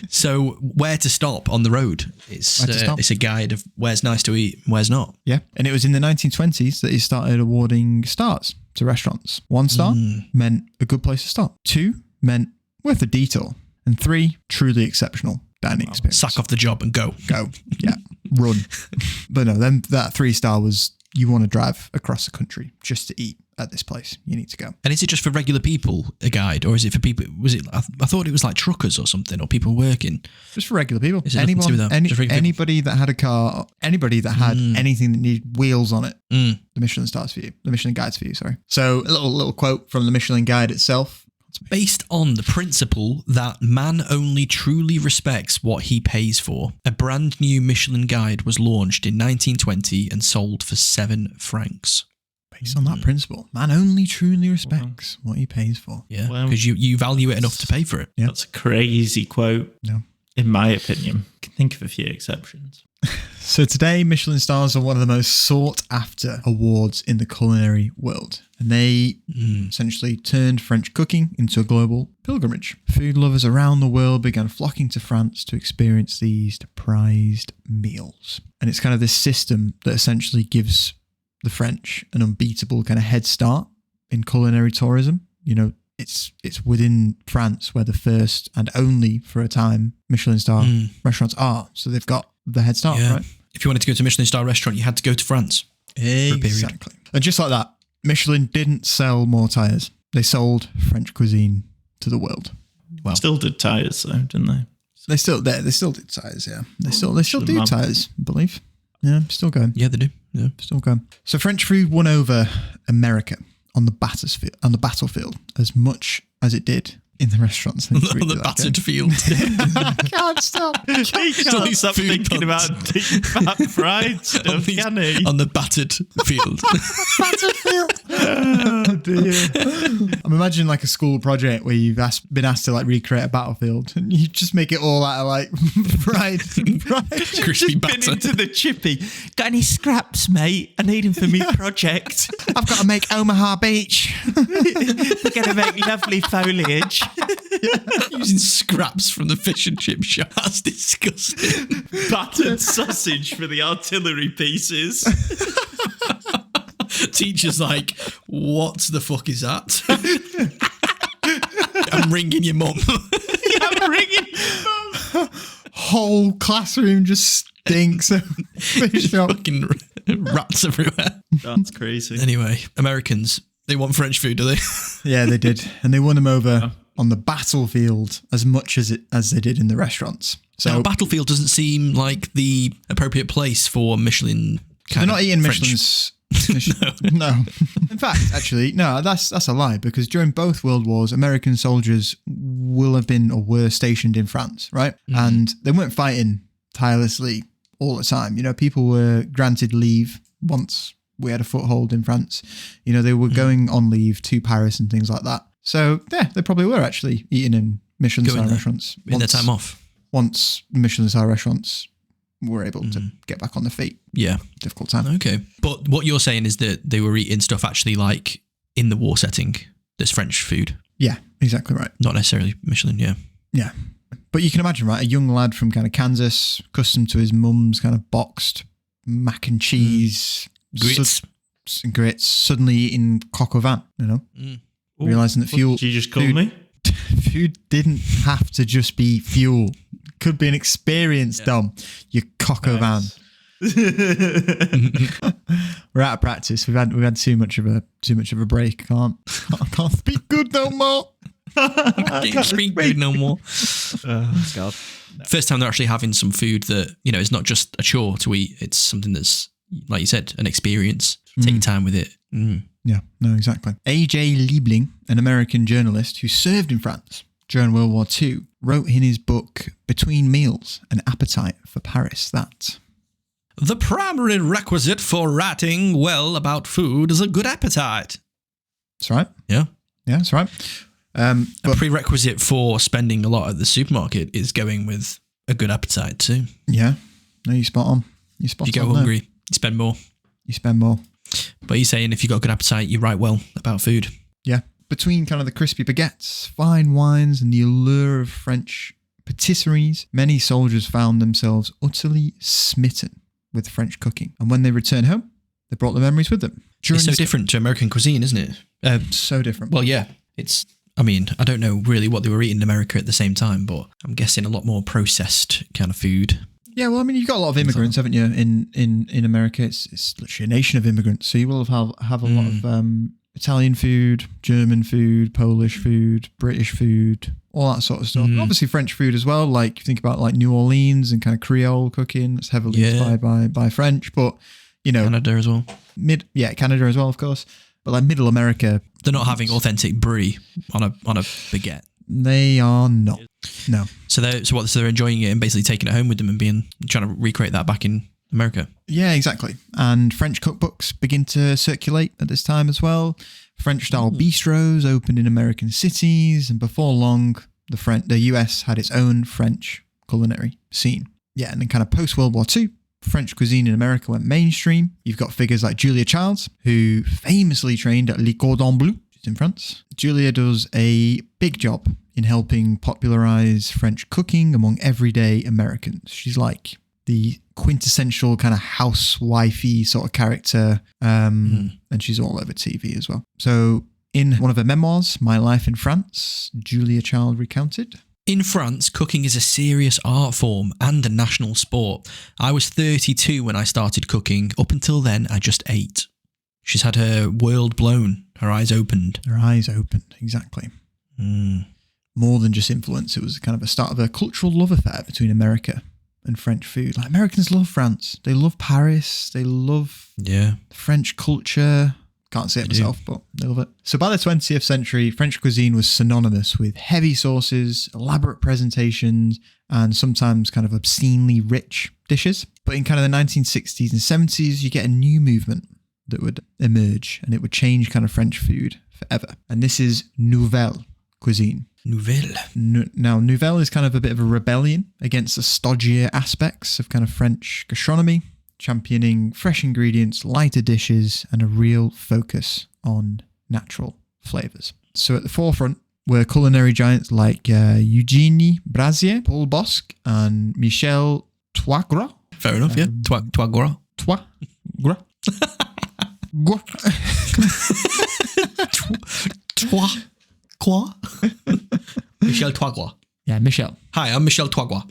So where to stop on the road? It's a guide of where's nice to eat, where's not. Yeah. And it was in the 1920s that he started awarding stars to restaurants. 1 star meant a good place to stop. 2 meant worth a detour. And 3, truly exceptional dining experience. Sack off the job and go. Yeah. Run. But no, then that 3-star was you want to drive across the country just to eat at this place. You need to go. And is it just for regular people, a guide, or is it for people? Was it? I thought it was like truckers or something, or people working. Just for regular people. Is it nothing to do with that? Anybody that had a car, anybody that had anything that needed wheels on it, the Michelin stars for you. The Michelin guides for you. Sorry. So a little quote from the Michelin guide itself. Based on the principle that man only truly respects what he pays for, a brand new Michelin guide was launched in 1920 and sold for 7 francs. Based on that principle, man only truly respects what he pays for. Yeah, because you value it enough to pay for it. Yeah. That's a crazy quote, No. in my opinion. I can think of a few exceptions. So today, Michelin stars are one of the most sought after awards in the culinary world. And they essentially turned French cooking into a global pilgrimage. Food lovers around the world began flocking to France to experience these prized meals. And it's kind of this system that essentially gives the French an unbeatable kind of head start in culinary tourism. You know, it's within France where the first and only, for a time, Michelin star restaurants are. So they've got the head start, right? If you wanted to go to a Michelin star restaurant, you had to go to France. Exactly. And just like that, Michelin didn't sell more tyres. They sold French cuisine to the world. Well, still did tyres though, didn't they? They still did tyres, yeah. They still do tyres, I believe. Yeah, still going. Yeah, they do. Yeah, still going. So French food won over America on the battlefield as much as it did in the restaurants. On the battered field. Can't stop. He can't stop thinking about deep fat fried stuff, can he? On the battered field. Battered field. Oh dear. I'm imagining like a school project where you've been asked to like recreate a battlefield and you just make it all out of like fried crispy batter. Been into the chippy. Got any scraps, mate? I need them for me project. I've got to make Omaha Beach. We're going to make lovely foliage. Using scraps from the fish and chip shop. That's disgusting. Battered sausage for the artillery pieces. Teacher's like, what the fuck is that? I'm ringing your mum. I'm ringing your mum. Whole classroom just stinks of fish shop. Fucking rats everywhere. That's crazy. Anyway, Americans, they want French food, do they? Yeah, they did. And they won them over on the battlefield as much as they did in the restaurants. So now, battlefield doesn't seem like the appropriate place for Michelin. They're not eating Michelin's. No. In fact, actually, no, that's a lie, because during both World Wars, American soldiers will have been or were stationed in France, right? And they weren't fighting tirelessly all the time. You know, people were granted leave once we had a foothold in France. You know, they were going on leave to Paris and things like that. So, yeah, they probably were actually eating in Michelin star restaurants. In their time off. Once Michelin star restaurants were able to get back on their feet. Yeah. Difficult time. Okay. But what you're saying is that they were eating stuff actually like in the war setting, that's French food. Yeah, exactly right. Not necessarily Michelin, yeah. Yeah. But you can imagine, right, a young lad from kind of Kansas, accustomed to his mum's kind of boxed mac and cheese, grits, suddenly eating coq au vin, realising that fuel... Did you just call me? Food didn't have to just be fuel. It could be an experience, Dom. You coq au vin. We're out of practice. We've had too much of a break. I can't speak good no more. Can't speak good no more. Oh, God. First time they're actually having some food that, is not just a chore to eat. It's something that's, like you said, an experience. Take your time with it. Yeah, no, exactly. A.J. Liebling, an American journalist who served in France during World War II, wrote in his book Between Meals, An Appetite for Paris that... The primary requisite for writing well about food is a good appetite. That's right. Yeah. Yeah, that's right. A prerequisite for spending a lot at the supermarket is going with a good appetite too. Yeah. No, you're spot on. If you go hungry, you spend more. You spend more. But you're saying if you've got a good appetite, you write well about food. Yeah. Between kind of the crispy baguettes, fine wines, and the allure of French patisseries, many soldiers found themselves utterly smitten with French cooking. And when they returned home, they brought the memories with them. It's so different to American cuisine, isn't it? So different. Well, yeah. I don't know really what they were eating in America at the same time, but I'm guessing a lot more processed kind of food. Yeah, well, I mean, you've got a lot of immigrants, haven't you, in America? It's literally a nation of immigrants. So you will have a lot of Italian food, German food, Polish food, British food, all that sort of stuff. Obviously French food as well. Like, you think about like New Orleans and kind of Creole cooking. It's heavily inspired by French, but, Canada as well. Canada as well, of course. But like Middle America... They're not having authentic brie on a baguette. They are not. No. So they're enjoying it and basically taking it home with them and trying to recreate that back in America. Yeah, exactly. And French cookbooks begin to circulate at this time as well. French-style bistros opened in American cities, and before long, the US had its own French culinary scene. Yeah, and then kind of post-World War II, French cuisine in America went mainstream. You've got figures like Julia Childs, who famously trained at Le Cordon Bleu in France. Julia does a big job in helping popularize French cooking among everyday Americans. She's like the quintessential kind of housewifey sort of character, and she's all over TV as well. So in one of her memoirs, My Life in France, Julia Child recounted... In France, cooking is a serious art form and a national sport. I was 32 when I started cooking. Up until then, I just ate. She's had her world blown, her eyes opened. Her eyes opened, exactly. More than just influence, it was kind of a start of a cultural love affair between America and French food. Like, Americans love France. They love Paris. They love French culture. Can't say it myself, but they love it. So by the 20th century, French cuisine was synonymous with heavy sauces, elaborate presentations, and sometimes kind of obscenely rich dishes. But in kind of the 1960s and 70s, you get a new movement that would emerge, and it would change kind of French food forever. And this is Nouvelle cuisine. Nouvelle. Now, Nouvelle is kind of a bit of a rebellion against the stodgier aspects of kind of French gastronomy, championing fresh ingredients, lighter dishes, and a real focus on natural flavours. So at the forefront were culinary giants like Eugénie Brazier, Paul Bosc, and Michel Toigras. Fair enough, yeah. Toigras. Toigras. Michel Toigras. Yeah, Michel. Hi, I'm Michel Toigras.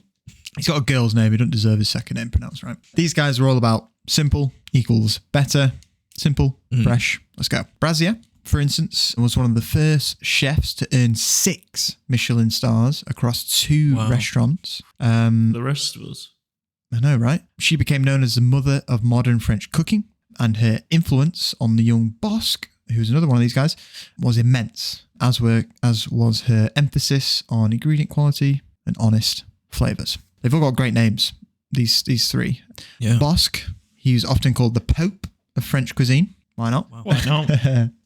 He's got a girl's name. He doesn't deserve his second name pronounced right. These guys are all about simple equals better. Simple, fresh. Let's go. Brazier, for instance, was one of the first chefs to earn 6 Michelin stars across 2 restaurants. The rest of us. I know, right? She became known as the mother of modern French cooking, and her influence on the young Bosc, who's another one of these guys, was immense, as was her emphasis on ingredient quality and honest flavours. They've all got great names, these 3. Yeah. Bosc, he was often called the Pope of French cuisine. Why not? Wow. Why not?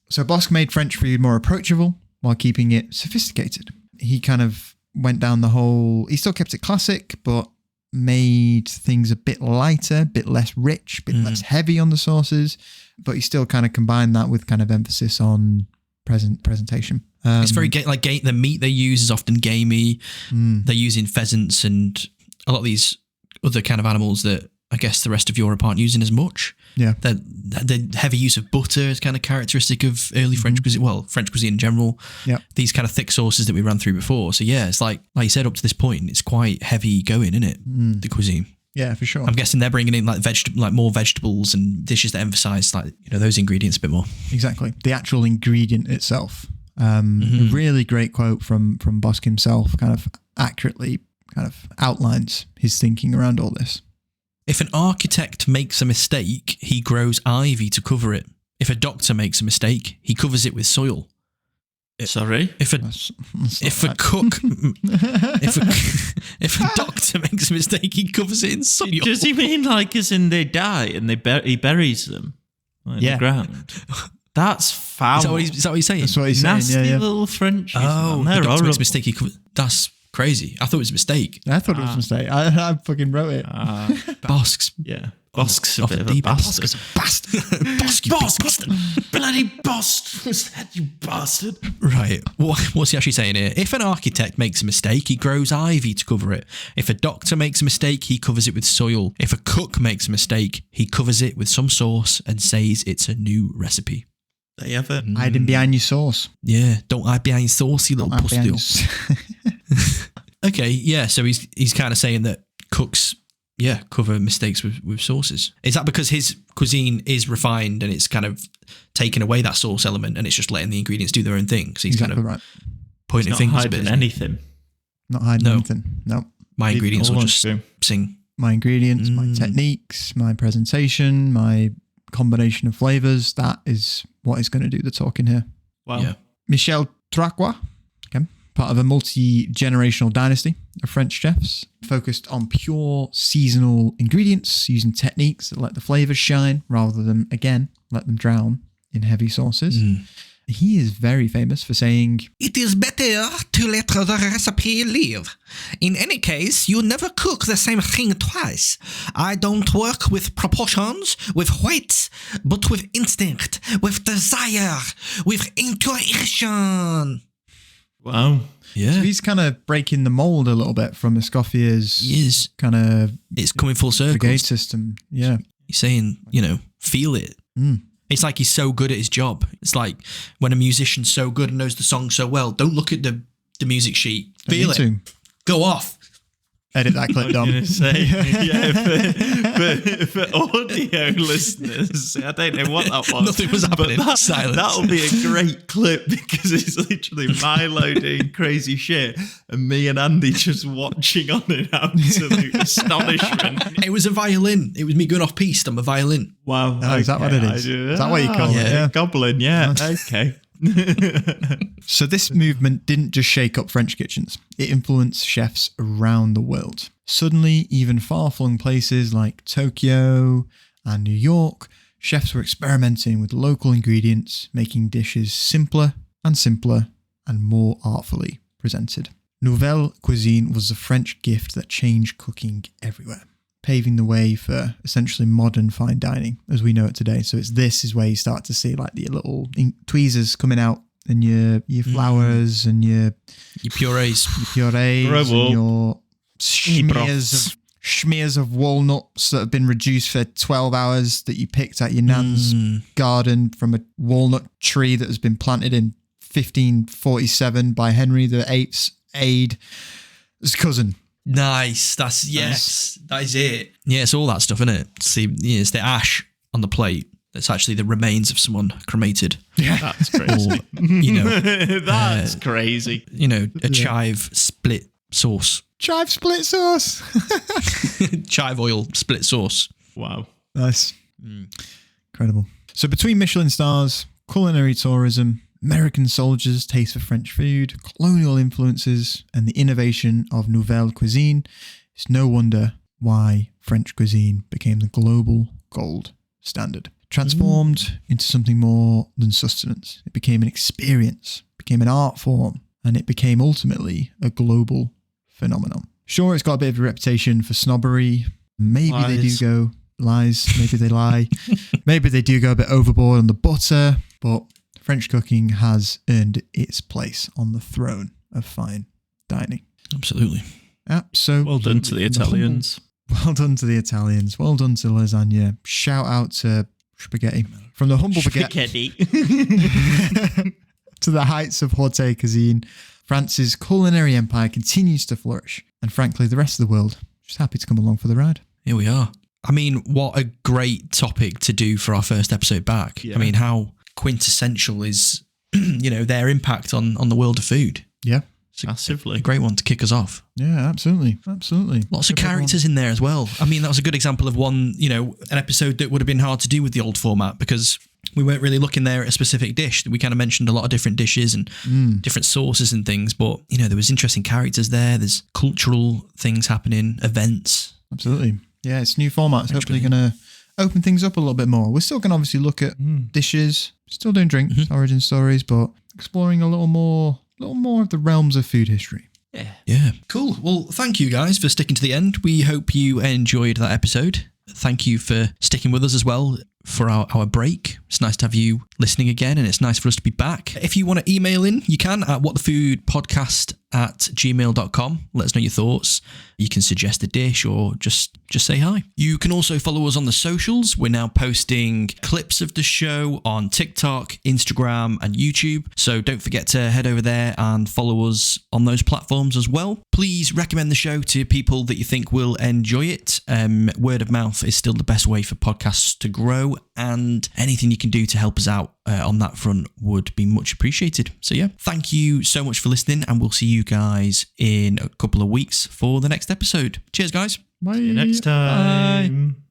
So Bosc made French food more approachable while keeping it sophisticated. He kind of went down the whole... He still kept it classic, but made things a bit lighter, a bit less rich, a bit less heavy on the sauces, but he still kind of combined that with kind of emphasis on presentation. It's very the meat they use is often gamey. They're using pheasants and a lot of these other kind of animals that I guess the rest of Europe aren't using as much. Yeah. The heavy use of butter is kind of characteristic of early French cuisine. Well, French cuisine in general. Yeah. These kind of thick sauces that we ran through before. So yeah, it's like you said, up to this point, it's quite heavy going, isn't it? The cuisine. Yeah, for sure. I'm guessing they're bringing in like more vegetables and dishes that emphasize those ingredients a bit more. Exactly. The actual ingredient itself. A really great quote from Bosc himself kind of accurately kind of outlines his thinking around all this. If an architect makes a mistake, he grows ivy to cover it. If a doctor makes a mistake, he covers it with soil. Sorry? If a doctor makes a mistake, he covers it in soil. Does he mean like as in they die and he buries them in the ground? That's foul. Is that what he's saying? That's what he's Nasty saying, yeah. little Frenchies. Oh, man. the They're doctor makes horrible. a mistake. That's crazy. I thought it was a mistake. I thought it was a mistake. I fucking wrote it. Bosc's. Yeah. Bosc's a Off bit the of a deep end. bastard. Bosc's a bastard. Bosc, you big bastard. Bloody bastard. You bastard. Right. What's he actually saying here? If an architect makes a mistake, he grows ivy to cover it. If a doctor makes a mistake, he covers it with soil. If a cook makes a mistake, he covers it with some sauce and says it's a new recipe. There you have it. Hiding behind your sauce. Yeah, don't hide behind your sauce, you little Hide behind pustule. your- Okay, yeah, so he's kind of saying that cooks, cover mistakes with sauces. Is that because his cuisine is refined and it's kind of taken away that sauce element and it's just letting the ingredients do their own thing? So he's Exactly kind of right. pointing Not fingers a bit. hiding isn't he? anything. Not hiding No. anything. No. My ingredients will all just true. sing. My ingredients, my techniques, my presentation, my combination of flavors. That is what is going to do the talking here. Wow. Yeah. Michel Tracqua, part of a multi-generational dynasty of French chefs, focused on pure seasonal ingredients, using techniques that let the flavors shine rather than, again, let them drown in heavy sauces. He is very famous for saying, It is better to let the recipe live. In any case, you never cook the same thing twice. I don't work with proportions, with weights, but with instinct, with desire, with intuition. Wow. Yeah. he's kind of breaking the mold a little bit from Escoffier's He is. kind of It's coming full circle. brigade system. Yeah. He's saying, feel it. It's like he's so good at his job. It's like when a musician's so good and knows the song so well, don't look at the music sheet. Don't Feel need it. to. Go off. Edit that clip, Dom. Gonna say, for audio listeners, I don't know what that was. Nothing was happening. But Silence. That'll be a great clip because it's literally Milo doing crazy shit and me and Andy just watching on in absolute astonishment. It was a violin. It was me going off piste on my violin. Wow. Oh, is that what it is? Is that what you call it? Yeah. Goblin, yeah. Okay. So this movement didn't just shake up French kitchens. It influenced chefs around the world. Suddenly, even far-flung places like Tokyo and New York, chefs were experimenting with local ingredients, making dishes simpler and more artfully presented. Nouvelle cuisine was the French gift that changed cooking everywhere, paving the way for essentially modern fine dining as we know it today. So this is where you start to see like the little tweezers coming out and your flours and your purees. and your smears of walnuts that have been reduced for 12 hours that you picked at your nan's garden from a walnut tree that has been planted in 1547 by Henry VIII's aide, his cousin. Nice. That is it. Yeah, it's all that stuff, isn't it? See, it's the ash on the plate. That's actually the remains of someone cremated. Yeah. That's crazy. Or, That's crazy. a chive split sauce. Chive split sauce. Chive oil split sauce. Wow. Nice. Incredible. So between Michelin stars, culinary tourism, American soldiers' taste for French food, colonial influences, and the innovation of Nouvelle cuisine, it's no wonder why French cuisine became the global gold standard. Transformed into something more than sustenance. It became an experience, became an art form, and it became ultimately a global phenomenon. Sure, it's got a bit of a reputation for snobbery. Maybe they do Lies. go lies. Maybe they lie. Maybe they do go a bit overboard on the butter. But French cooking has earned its place on the throne of fine dining. Absolutely. Absolutely. Well done to the Italians. Well done to the Italians. Well done to lasagna. Shout out to spaghetti. From the humble baguette to the heights of haute cuisine, France's culinary empire continues to flourish. And frankly, the rest of the world just happy to come along for the ride. Here we are. I mean, what a great topic to do for our first episode back. Yeah. I mean, how quintessential is, their impact on the world of food. Yeah. It's a Massively. great one to kick us off. Yeah, absolutely. Absolutely. Lots of characters in there as well. I mean, that was a good example of one, an episode that would have been hard to do with the old format because we weren't really looking there at a specific dish. We kind of mentioned a lot of different dishes and different sauces and things, but, there was interesting characters there. There's cultural things happening, events. Absolutely. Yeah, it's new format. It's hopefully going to open things up a little bit more. We're still going to obviously look at dishes, still doing drinks, origin stories, but exploring a little more of the realms of food history. Yeah. Cool. Well, thank you guys for sticking to the end. We hope you enjoyed that episode. Thank you for sticking with us as well for our break. It's nice to have you listening again, and it's nice for us to be back. If you want to email in, you can at whatthefoodpodcast@gmail.com. Let us know your thoughts. You can suggest a dish or just say hi. You can also follow us on the socials. We're now posting clips of the show on TikTok, Instagram, and YouTube. So don't forget to head over there and follow us on those platforms as well. Please recommend the show to people that you think will enjoy it. Word of mouth is still the best way for podcasts to grow, and anything you can do to help us out on that front would be much appreciated. So yeah, thank you so much for listening, and we'll see you guys in a couple of weeks for the next episode. Cheers, guys. Bye. See you next time. Bye.